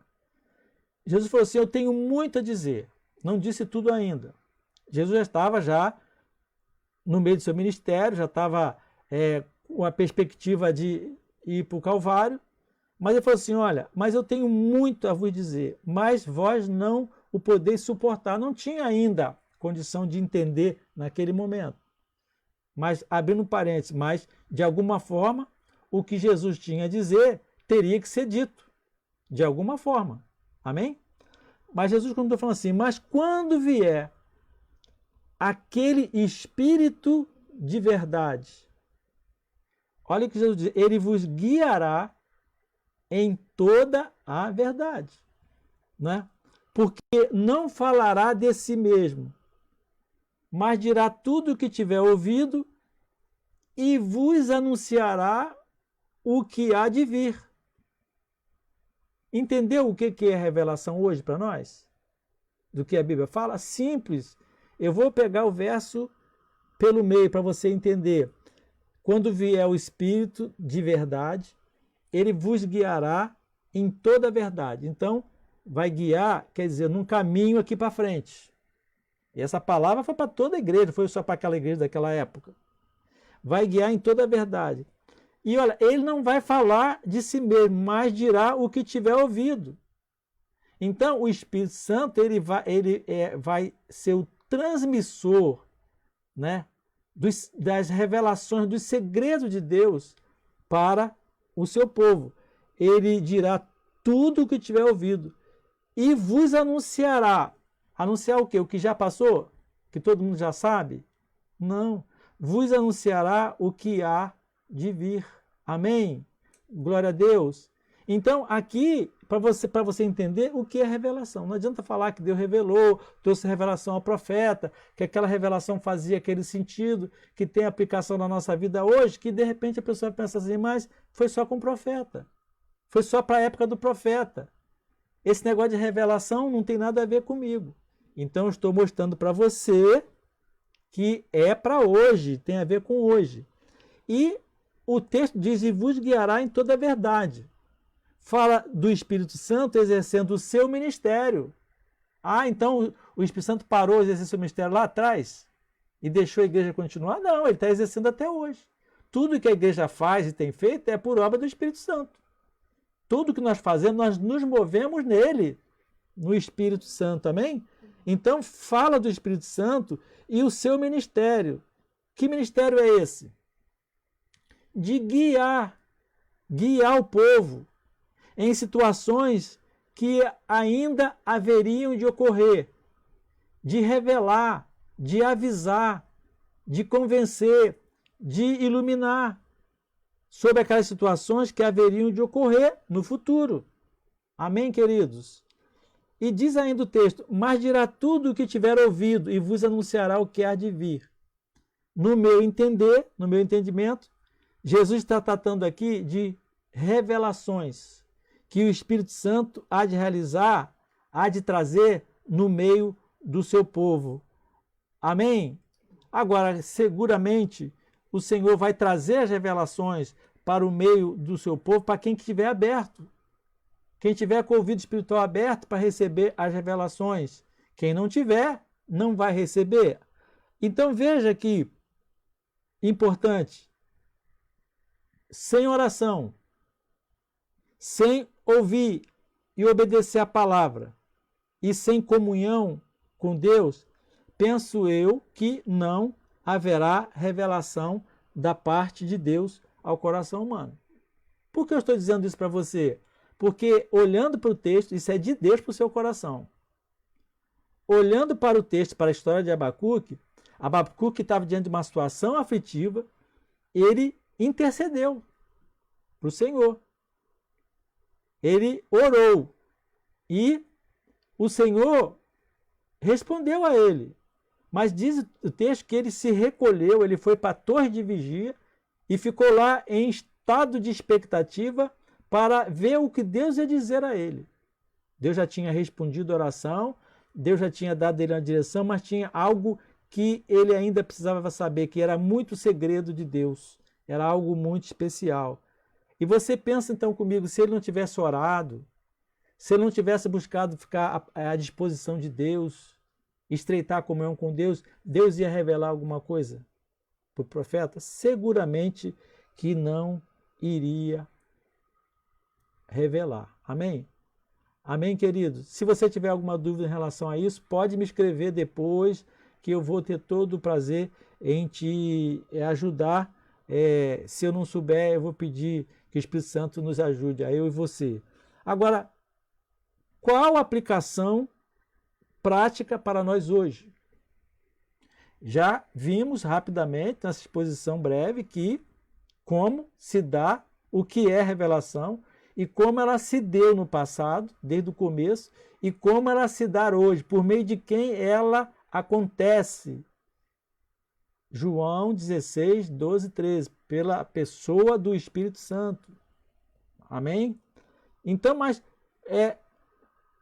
Jesus falou assim, eu tenho muito a dizer. Não disse tudo ainda. Jesus já estava no meio do seu ministério, já estava com a perspectiva de ir para o Calvário. Mas ele falou assim, olha, mas eu tenho muito a vos dizer, mas vós não o podeis suportar. Não tinha ainda condição de entender naquele momento. Mas, abrindo parênteses, mas de alguma forma, o que Jesus tinha a dizer teria que ser dito. De alguma forma. Amém? Mas Jesus continuou falando assim, mas quando vier aquele Espírito de verdade, olha o que Jesus diz, ele vos guiará em toda a verdade. Né? Porque não falará de si mesmo, mas dirá tudo o que tiver ouvido e vos anunciará o que há de vir. Entendeu o que é revelação hoje para nós? Do que a Bíblia fala? Simples. Eu vou pegar o verso pelo meio para você entender. Quando vier o Espírito de verdade, ele vos guiará em toda a verdade. Então, vai guiar, quer dizer, num caminho aqui para frente. E essa palavra foi para toda a igreja, foi só para aquela igreja daquela época. Vai guiar em toda a verdade. E olha, ele não vai falar de si mesmo, mas dirá o que tiver ouvido. Então, o Espírito Santo ele vai ser o transmissor, né, das revelações, dos segredos de Deus para o seu povo. Ele dirá tudo o que tiver ouvido e vos anunciará. Anunciar o quê? O que já passou? Que todo mundo já sabe? Não. Vos anunciará o que há de vir. Amém? Glória a Deus. Então, aqui, para você entender o que é revelação. Não adianta falar que Deus revelou, trouxe revelação ao profeta, que aquela revelação fazia aquele sentido, que tem aplicação na nossa vida hoje, que de repente a pessoa pensa assim, mas foi só com o profeta. Foi só para a época do profeta. Esse negócio de revelação não tem nada a ver comigo. Então, eu estou mostrando para você que é para hoje, tem a ver com hoje. E o texto diz, e vos guiará em toda a verdade. Fala do Espírito Santo exercendo o seu ministério. Ah, então o Espírito Santo parou de exercer o seu ministério lá atrás e deixou a igreja continuar? Não, ele está exercendo até hoje. Tudo que a igreja faz e tem feito é por obra do Espírito Santo. Tudo que nós fazemos, nós nos movemos nele, no Espírito Santo, amém? Então, fala do Espírito Santo e o seu ministério. Que ministério é esse? De guiar o povo em situações que ainda haveriam de ocorrer, de revelar, de avisar, de convencer, de iluminar sobre aquelas situações que haveriam de ocorrer no futuro. Amém, queridos? E diz ainda o texto, mas dirá tudo o que tiver ouvido e vos anunciará o que há de vir. No meu entender, no meu entendimento, Jesus está tratando aqui de revelações que o Espírito Santo há de realizar, há de trazer no meio do seu povo. Amém? Agora, seguramente, o Senhor vai trazer as revelações para o meio do seu povo, para quem estiver aberto. Quem tiver com o ouvido espiritual aberto para receber as revelações. Quem não tiver, não vai receber. Então veja que, importante, sem oração, sem ouvir e obedecer a palavra e sem comunhão com Deus, penso eu que não haverá revelação da parte de Deus ao coração humano. Por que eu estou dizendo isso para você? Porque olhando para o texto, isso é de Deus para o seu coração. Olhando para o texto, para a história de Abacuque estava diante de uma situação aflitiva, ele intercedeu para o Senhor. Ele orou e o Senhor respondeu a ele. Mas diz o texto que ele se recolheu, ele foi para a torre de vigia e ficou lá em estado de expectativa para ver o que Deus ia dizer a ele. Deus já tinha respondido a oração, Deus já tinha dado ele uma direção, mas tinha algo que ele ainda precisava saber, que era muito segredo de Deus. Era algo muito especial. E você pensa então comigo, se ele não tivesse orado, se ele não tivesse buscado ficar à disposição de Deus, estreitar a comunhão com Deus, Deus ia revelar alguma coisa para o profeta? Seguramente que não iria revelar. Amém? Amém, queridos? Se você tiver alguma dúvida em relação a isso, pode me escrever depois, que eu vou ter todo o prazer em te ajudar. Se eu não souber, eu vou pedir que o Espírito Santo nos ajude, a eu e você. Agora, qual a aplicação prática para nós hoje? Já vimos rapidamente, nessa exposição breve, que como se dá o que é revelação e como ela se deu no passado, desde o começo, e como ela se dá hoje, por meio de quem ela acontece. João 16, 12, 13, pela pessoa do Espírito Santo. Amém? Então, mas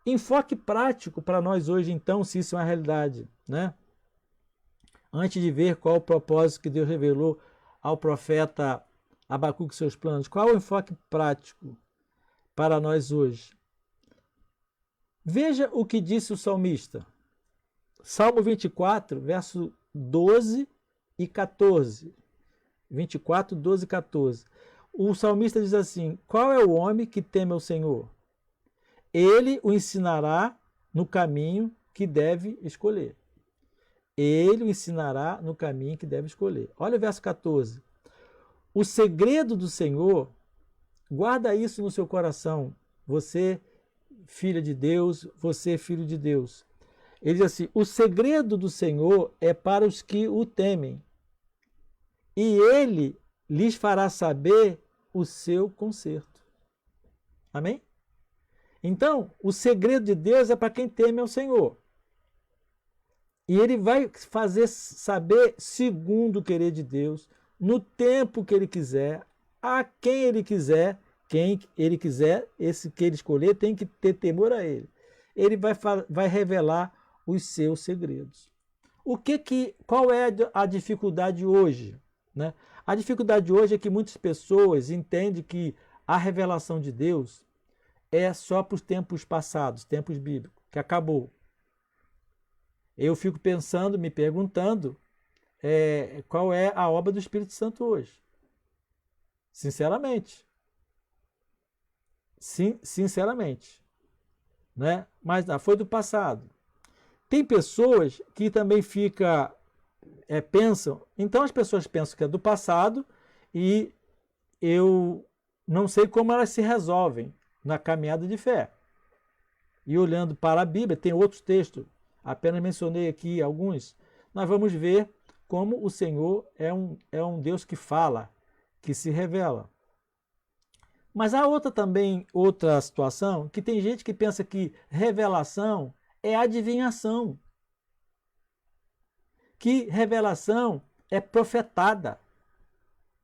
enfoque prático para nós hoje, então, se isso é uma realidade, né? Antes de ver qual o propósito que Deus revelou ao profeta Abacuque seus planos, qual o enfoque prático para nós hoje? Veja o que disse o salmista. Salmo 24, verso 12 e 14. 24, 12 e 14. O salmista diz assim: qual é o homem que teme ao Senhor? Ele o ensinará no caminho que deve escolher. Ele o ensinará no caminho que deve escolher. Olha o verso 14. O segredo do Senhor, guarda isso no seu coração. Você, filha de Deus, você, filho de Deus. Ele diz assim: o segredo do Senhor é para os que o temem, e ele lhes fará saber o seu conserto. Amém? Então, o segredo de Deus é para quem teme ao Senhor. E ele vai fazer saber segundo o querer de Deus, no tempo que ele quiser, a quem ele quiser. Quem ele quiser, esse que ele escolher tem que ter temor a ele. Ele vai revelar os seus segredos. Qual é a dificuldade hoje? Né? A dificuldade hoje é que muitas pessoas entendem que a revelação de Deus é só para os tempos passados, tempos bíblicos, que acabou. Eu fico pensando, me perguntando, qual é a obra do Espírito Santo hoje. Sinceramente. Sinceramente. Né? Mas foi do passado. Tem pessoas que também pensam, então as pessoas pensam que é do passado e eu não sei como elas se resolvem na caminhada de fé. E olhando para a Bíblia, tem outros textos, apenas mencionei aqui alguns, nós vamos ver como o Senhor é um Deus que fala, que se revela. Mas há outra situação, que tem gente que pensa que revelação é adivinhação. Que revelação é profetada.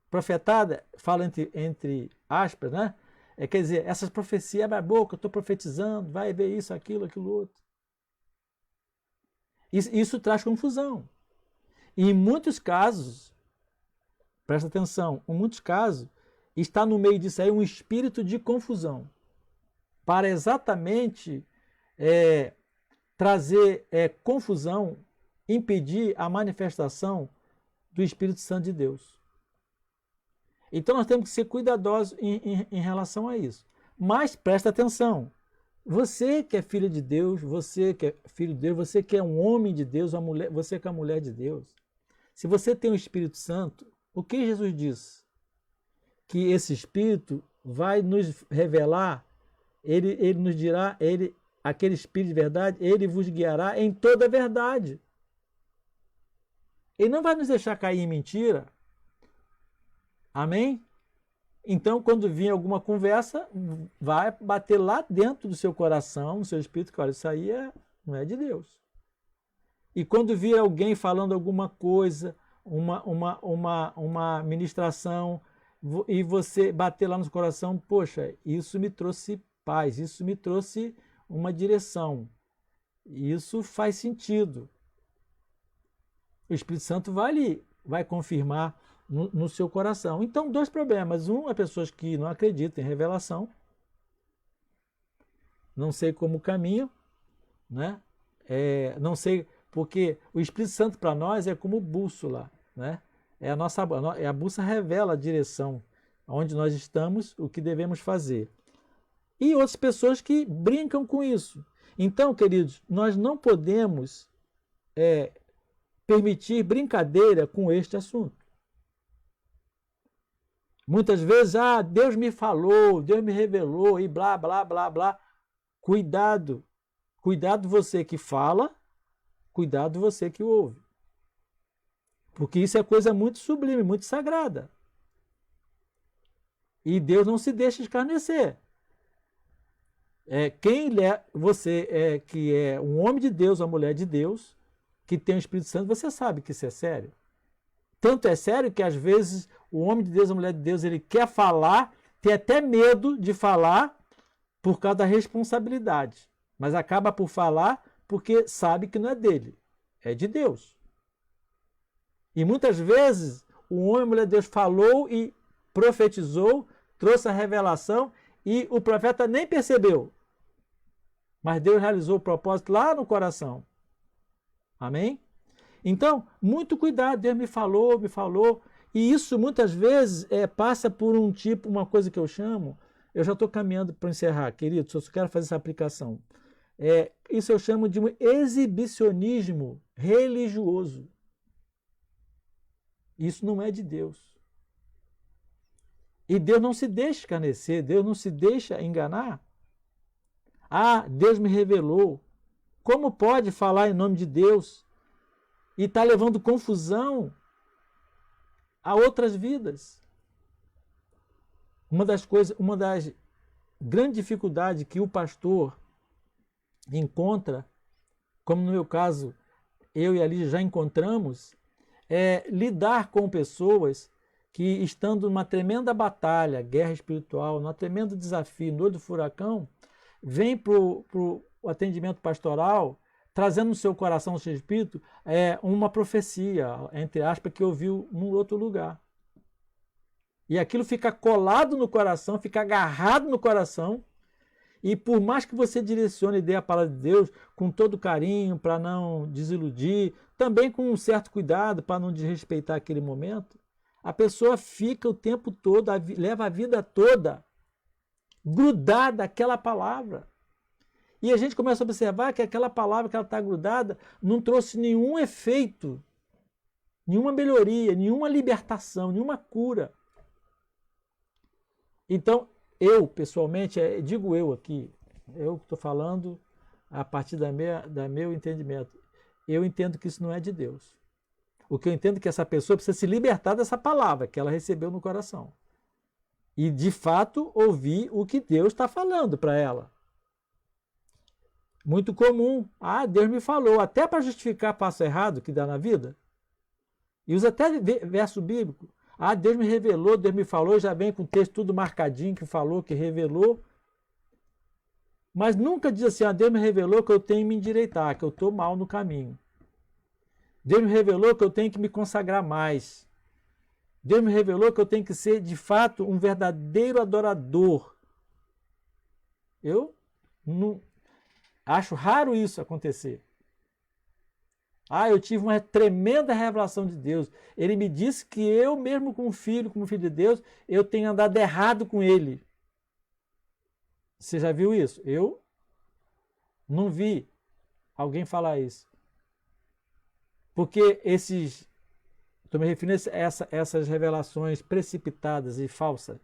Profetada, fala entre aspas, né? Quer dizer, essas profecias abrem a boca, eu estou profetizando, vai ver isso, aquilo outro. Isso traz confusão. E em muitos casos, presta atenção, em muitos casos, está no meio disso aí um espírito de confusão, para exatamente trazer confusão, impedir a manifestação do Espírito Santo de Deus. Então nós temos que ser cuidadosos em relação a isso. Mas presta atenção, você que é filho de Deus, você que é filho de Deus, você que é um homem de Deus, uma mulher, você que é uma mulher de Deus, se você tem o Espírito Santo, o que Jesus disse? Que esse Espírito vai nos revelar Ele nos dirá, aquele Espírito de verdade, ele vos guiará em toda a verdade. Ele não vai nos deixar cair em mentira. Amém? Então, quando vir alguma conversa, vai bater lá dentro do seu coração, no seu espírito, que olha, isso aí não é de Deus. E quando vir alguém falando alguma coisa, uma ministração, e você bater lá no seu coração, poxa, isso me trouxe paz, isso me trouxe uma direção, isso faz sentido. O Espírito Santo vai confirmar no seu coração. Então, dois problemas. Um, é pessoas que não acreditam em revelação, não sei como caminho, né? Não sei, porque o Espírito Santo para nós é como bússola, né? A bússola revela a direção, onde nós estamos, o que devemos fazer. E outras pessoas que brincam com isso. Então, queridos, nós não podemos permitir brincadeira com este assunto. Muitas vezes, Deus me falou, Deus me revelou e blá, blá, blá, blá. Cuidado. Cuidado você que fala, cuidado você que ouve. Porque isso é coisa muito sublime, muito sagrada. E Deus não se deixa escarnecer. Você que é um homem de Deus, uma mulher de Deus, que tem o Espírito Santo, você sabe que isso é sério. Tanto é sério que às vezes o homem de Deus, a mulher de Deus, ele quer falar, tem até medo de falar por causa da responsabilidade. Mas acaba por falar porque sabe que não é dele, é de Deus. E muitas vezes o homem e a mulher de Deus falou e profetizou, trouxe a revelação e o profeta nem percebeu. Mas Deus realizou o propósito lá no coração. Amém? Então, muito cuidado, Deus me falou, e isso muitas vezes passa por uma coisa que eu chamo, eu já estou caminhando para encerrar, querido, só quero fazer essa aplicação. Isso eu chamo de um exibicionismo religioso. Isso não é de Deus. E Deus não se deixa escarnecer, Deus não se deixa enganar. Deus me revelou. Como pode falar em nome de Deus e está levando confusão a outras vidas? Uma das grandes dificuldades que o pastor encontra, como no meu caso, eu e a Lígia já encontramos, é lidar com pessoas que, estando numa tremenda batalha, guerra espiritual, num tremendo desafio, no olho do furacão, vem para o atendimento pastoral, trazendo no seu coração, no seu espírito, uma profecia, entre aspas, que ouviu num outro lugar. E aquilo fica colado no coração, fica agarrado no coração, e por mais que você direcione e dê a palavra de Deus com todo carinho, para não desiludir, também com um certo cuidado, para não desrespeitar aquele momento, a pessoa fica o tempo todo, leva a vida toda grudada àquela palavra. E a gente começa a observar que aquela palavra que ela está grudada não trouxe nenhum efeito, nenhuma melhoria, nenhuma libertação, nenhuma cura. Então, eu, pessoalmente, digo eu aqui, eu estou falando a partir do meu entendimento, eu entendo que isso não é de Deus. O que eu entendo é que essa pessoa precisa se libertar dessa palavra que ela recebeu no coração. E, de fato, ouvir o que Deus está falando para ela. Muito comum. Deus me falou, até para justificar passo errado que dá na vida. E usa até verso bíblico. Deus me revelou, Deus me falou, já vem com o texto tudo marcadinho, que falou, que revelou. Mas nunca diz assim, Deus me revelou que eu tenho que me endireitar, que eu estou mal no caminho. Deus me revelou que eu tenho que me consagrar mais. Deus me revelou que eu tenho que ser, de fato, um verdadeiro adorador. Eu não acho raro isso acontecer. Eu tive uma tremenda revelação de Deus. Ele me disse que eu mesmo como filho de Deus, eu tenho andado errado com ele. Você já viu isso? Eu não vi alguém falar isso. Porque estou me referindo a essas revelações precipitadas e falsas,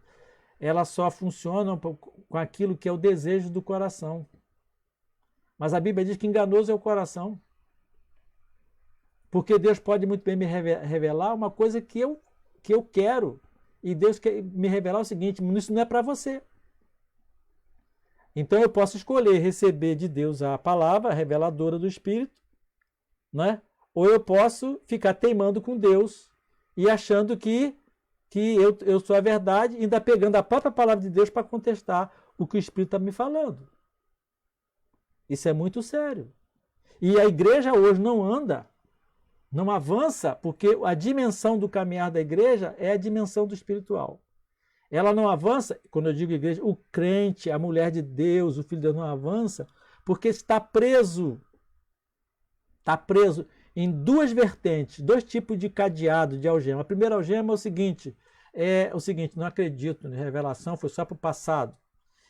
elas só funcionam com aquilo que é o desejo do coração. Mas a Bíblia diz que enganoso é o coração. Porque Deus pode muito bem me revelar uma coisa que eu quero. E Deus quer me revelar o seguinte: isso não é para você. Então eu posso escolher receber de Deus a palavra reveladora do Espírito, né? Ou eu posso ficar teimando com Deus e achando que eu sou a verdade, ainda pegando a própria palavra de Deus para contestar o que o Espírito está me falando. Isso é muito sério. E a igreja hoje não anda, não avança, porque a dimensão do caminhar da igreja é a dimensão do espiritual. Ela não avança, quando eu digo igreja, o crente, a mulher de Deus, o filho de Deus não avança, porque está preso. Está preso em duas vertentes, dois tipos de cadeado, de algema. A primeira algema é o seguinte, não acredito, né? Revelação foi só para o passado.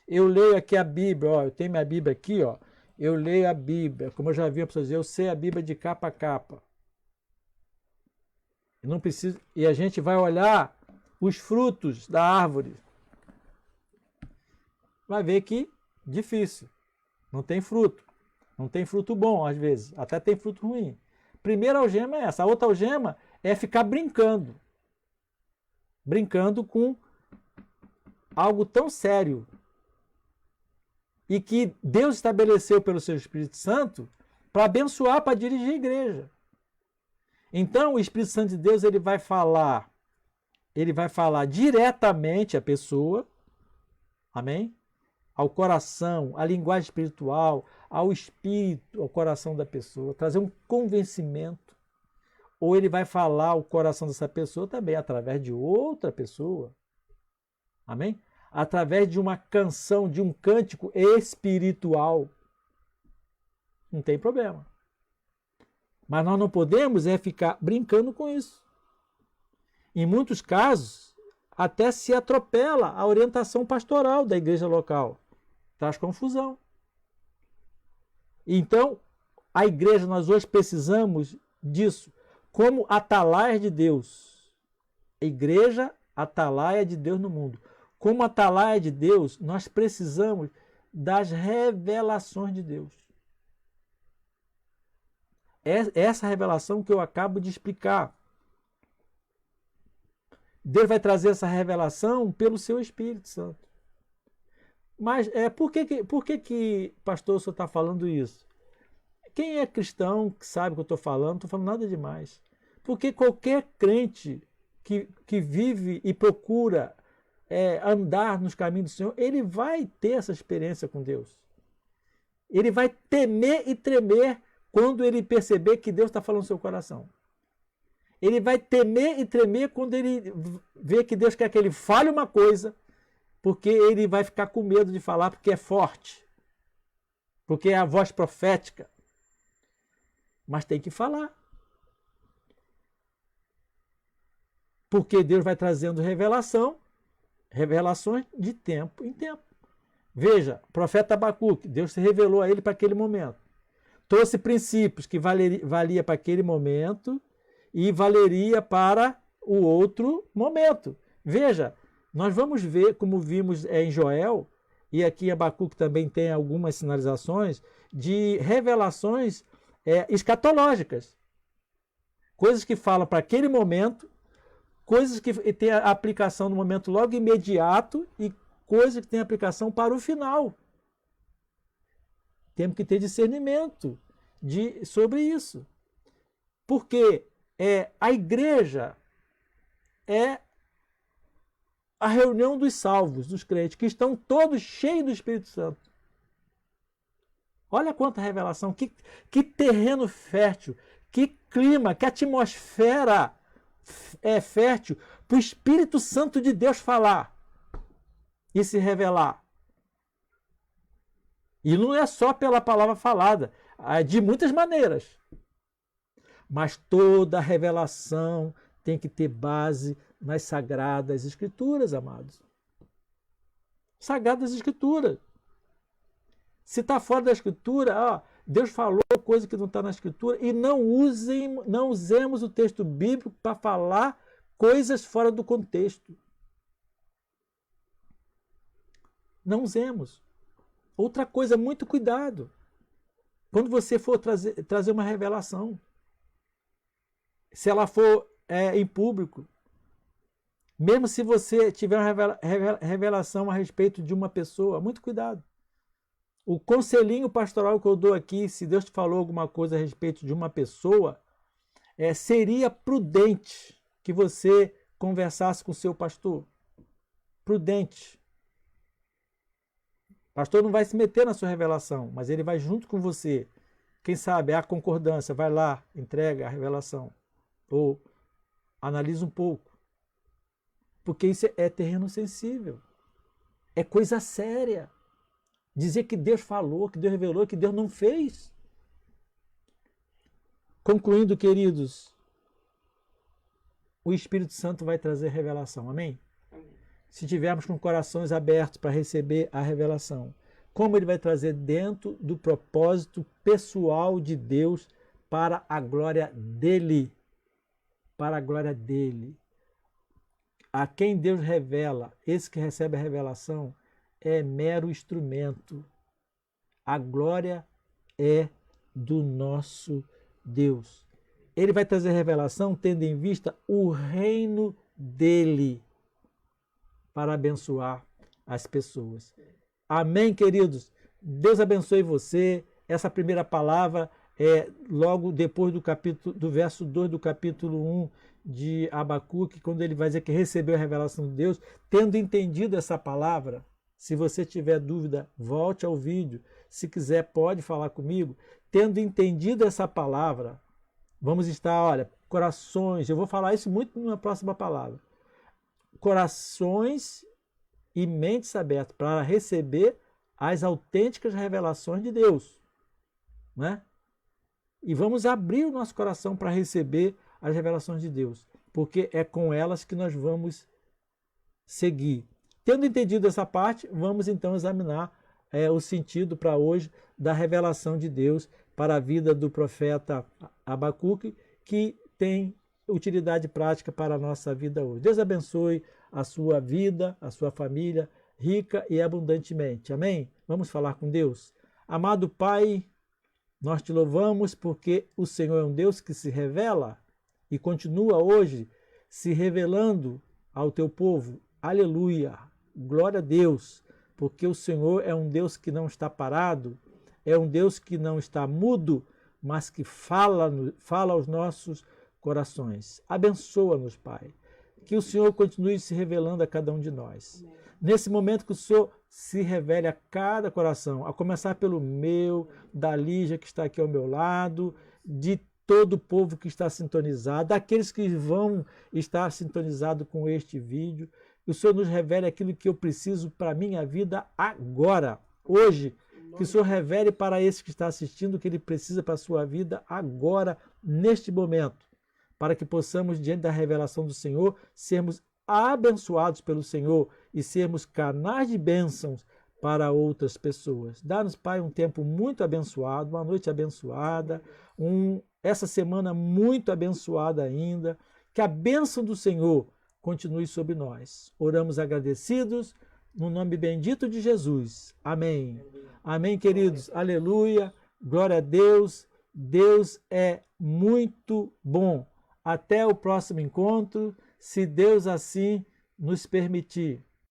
Eu leio aqui a Bíblia, ó, eu tenho minha Bíblia aqui, ó, eu leio a Bíblia, como eu já vi a pessoas dizer, eu sei a Bíblia de capa a capa. Eu não preciso, e a gente vai olhar os frutos da árvore. Vai ver que difícil, não tem fruto. Não tem fruto bom, às vezes. Até tem fruto ruim. Primeira algema é essa. A outra algema é ficar brincando. Brincando com algo tão sério. E que Deus estabeleceu pelo seu Espírito Santo para abençoar, para dirigir a igreja. Então, o Espírito Santo de Deus, ele vai falar diretamente à pessoa. Amém? Ao coração, à linguagem espiritual, ao espírito, ao coração da pessoa, trazer um convencimento. Ou ele vai falar ao coração dessa pessoa também através de outra pessoa. Amém? Através de uma canção, de um cântico espiritual. Não tem problema. Mas nós não podemos ficar brincando com isso. Em muitos casos, até se atropela a orientação pastoral da igreja local. Traz confusão. Então, a igreja, nós hoje precisamos disso, como atalaia de Deus. A igreja, atalaia de Deus no mundo. Como atalaia de Deus, nós precisamos das revelações de Deus. É essa revelação que eu acabo de explicar. Deus vai trazer essa revelação pelo seu Espírito Santo. Mas por que, pastor, o senhor está falando isso? Quem é cristão que sabe o que eu estou falando, não estou falando nada demais. Porque qualquer crente que vive e procura andar nos caminhos do Senhor, ele vai ter essa experiência com Deus. Ele vai temer e tremer quando ele perceber que Deus está falando no seu coração. Ele vai temer e tremer quando ele vê que Deus quer que ele fale uma coisa, porque ele vai ficar com medo de falar, porque é forte, porque é a voz profética. Mas tem que falar. Porque Deus vai trazendo revelações de tempo em tempo. Veja, o profeta Abacuque, Deus se revelou a ele para aquele momento. Trouxe princípios que valia para aquele momento e valeria para o outro momento. Veja, nós vamos ver, como vimos em Joel, e aqui em Abacuque também tem algumas sinalizações, de revelações escatológicas. Coisas que falam para aquele momento, coisas que têm a aplicação no momento logo imediato e coisas que têm aplicação para o final. Temos que ter discernimento sobre isso. Porque a igreja é a reunião dos salvos, dos crentes, que estão todos cheios do Espírito Santo. Olha quanta revelação, que terreno fértil, que clima, que atmosfera fértil para o Espírito Santo de Deus falar e se revelar. E não é só pela palavra falada, de muitas maneiras. Mas toda revelação tem que ter base nas Sagradas Escrituras, amados. Sagradas Escrituras. Se está fora da Escritura, Deus falou coisa que não está na Escritura, e não usemos o texto bíblico para falar coisas fora do contexto. Não usemos. Outra coisa, muito cuidado. Quando você for trazer uma revelação, se ela for em público, mesmo se você tiver uma revelação a respeito de uma pessoa, muito cuidado. O conselhinho pastoral que eu dou aqui, se Deus te falou alguma coisa a respeito de uma pessoa, seria prudente que você conversasse com o seu pastor. Prudente. O pastor não vai se meter na sua revelação, mas ele vai junto com você. Quem sabe, há concordância, vai lá, entrega a revelação. Ou analisa um pouco. Porque isso é terreno sensível. É coisa séria. Dizer que Deus falou, que Deus revelou, que Deus não fez. Concluindo, queridos, o Espírito Santo vai trazer revelação. Amém? Amém. Se tivermos com corações abertos para receber a revelação. Como ele vai trazer dentro do propósito pessoal de Deus para a glória dele. Para a glória dele. A quem Deus revela, esse que recebe a revelação, é mero instrumento. A glória é do nosso Deus. Ele vai trazer revelação tendo em vista o reino dele para abençoar as pessoas. Amém, queridos? Deus abençoe você. Essa primeira palavra é logo depois do verso 2 do capítulo 1 de Abacuque, quando ele vai dizer que recebeu a revelação de Deus. Tendo entendido essa palavra, se você tiver dúvida, volte ao vídeo. Se quiser, pode falar comigo. Tendo entendido essa palavra, vamos estar, olha, corações, eu vou falar isso muito na próxima palavra. Corações e mentes abertas para receber as autênticas revelações de Deus, né? E vamos abrir o nosso coração para receber as revelações de Deus, porque é com elas que nós vamos seguir. Tendo entendido essa parte, vamos então examinar o sentido para hoje da revelação de Deus para a vida do profeta Abacuque, que tem utilidade prática para a nossa vida hoje. Deus abençoe a sua vida, a sua família, rica e abundantemente. Amém? Vamos falar com Deus. Amado Pai, nós te louvamos porque o Senhor é um Deus que se revela e continua hoje se revelando ao teu povo. Aleluia! Glória a Deus! Porque o Senhor é um Deus que não está parado, é um Deus que não está mudo, mas que fala aos nossos corações. Abençoa-nos, Pai. Que o Senhor continue se revelando a cada um de nós. Amém. Nesse momento que o Senhor se revele a cada coração, a começar pelo meu, da Lígia que está aqui ao meu lado, de todo o povo que está sintonizado, daqueles que vão estar sintonizados com este vídeo. Que o Senhor nos revele aquilo que eu preciso para a minha vida agora, hoje. Que o Senhor revele para esse que está assistindo o que ele precisa para a sua vida agora, neste momento. Para que possamos, diante da revelação do Senhor, sermos abençoados pelo Senhor e sermos canais de bênçãos para outras pessoas. Dá-nos, Pai, um tempo muito abençoado, uma noite abençoada, essa semana muito abençoada ainda. Que a bênção do Senhor continue sobre nós. Oramos agradecidos, no nome bendito de Jesus. Amém. Amém, queridos. Aleluia. Glória a Deus. Deus é muito bom. Até o próximo encontro, se Deus assim nos permitir.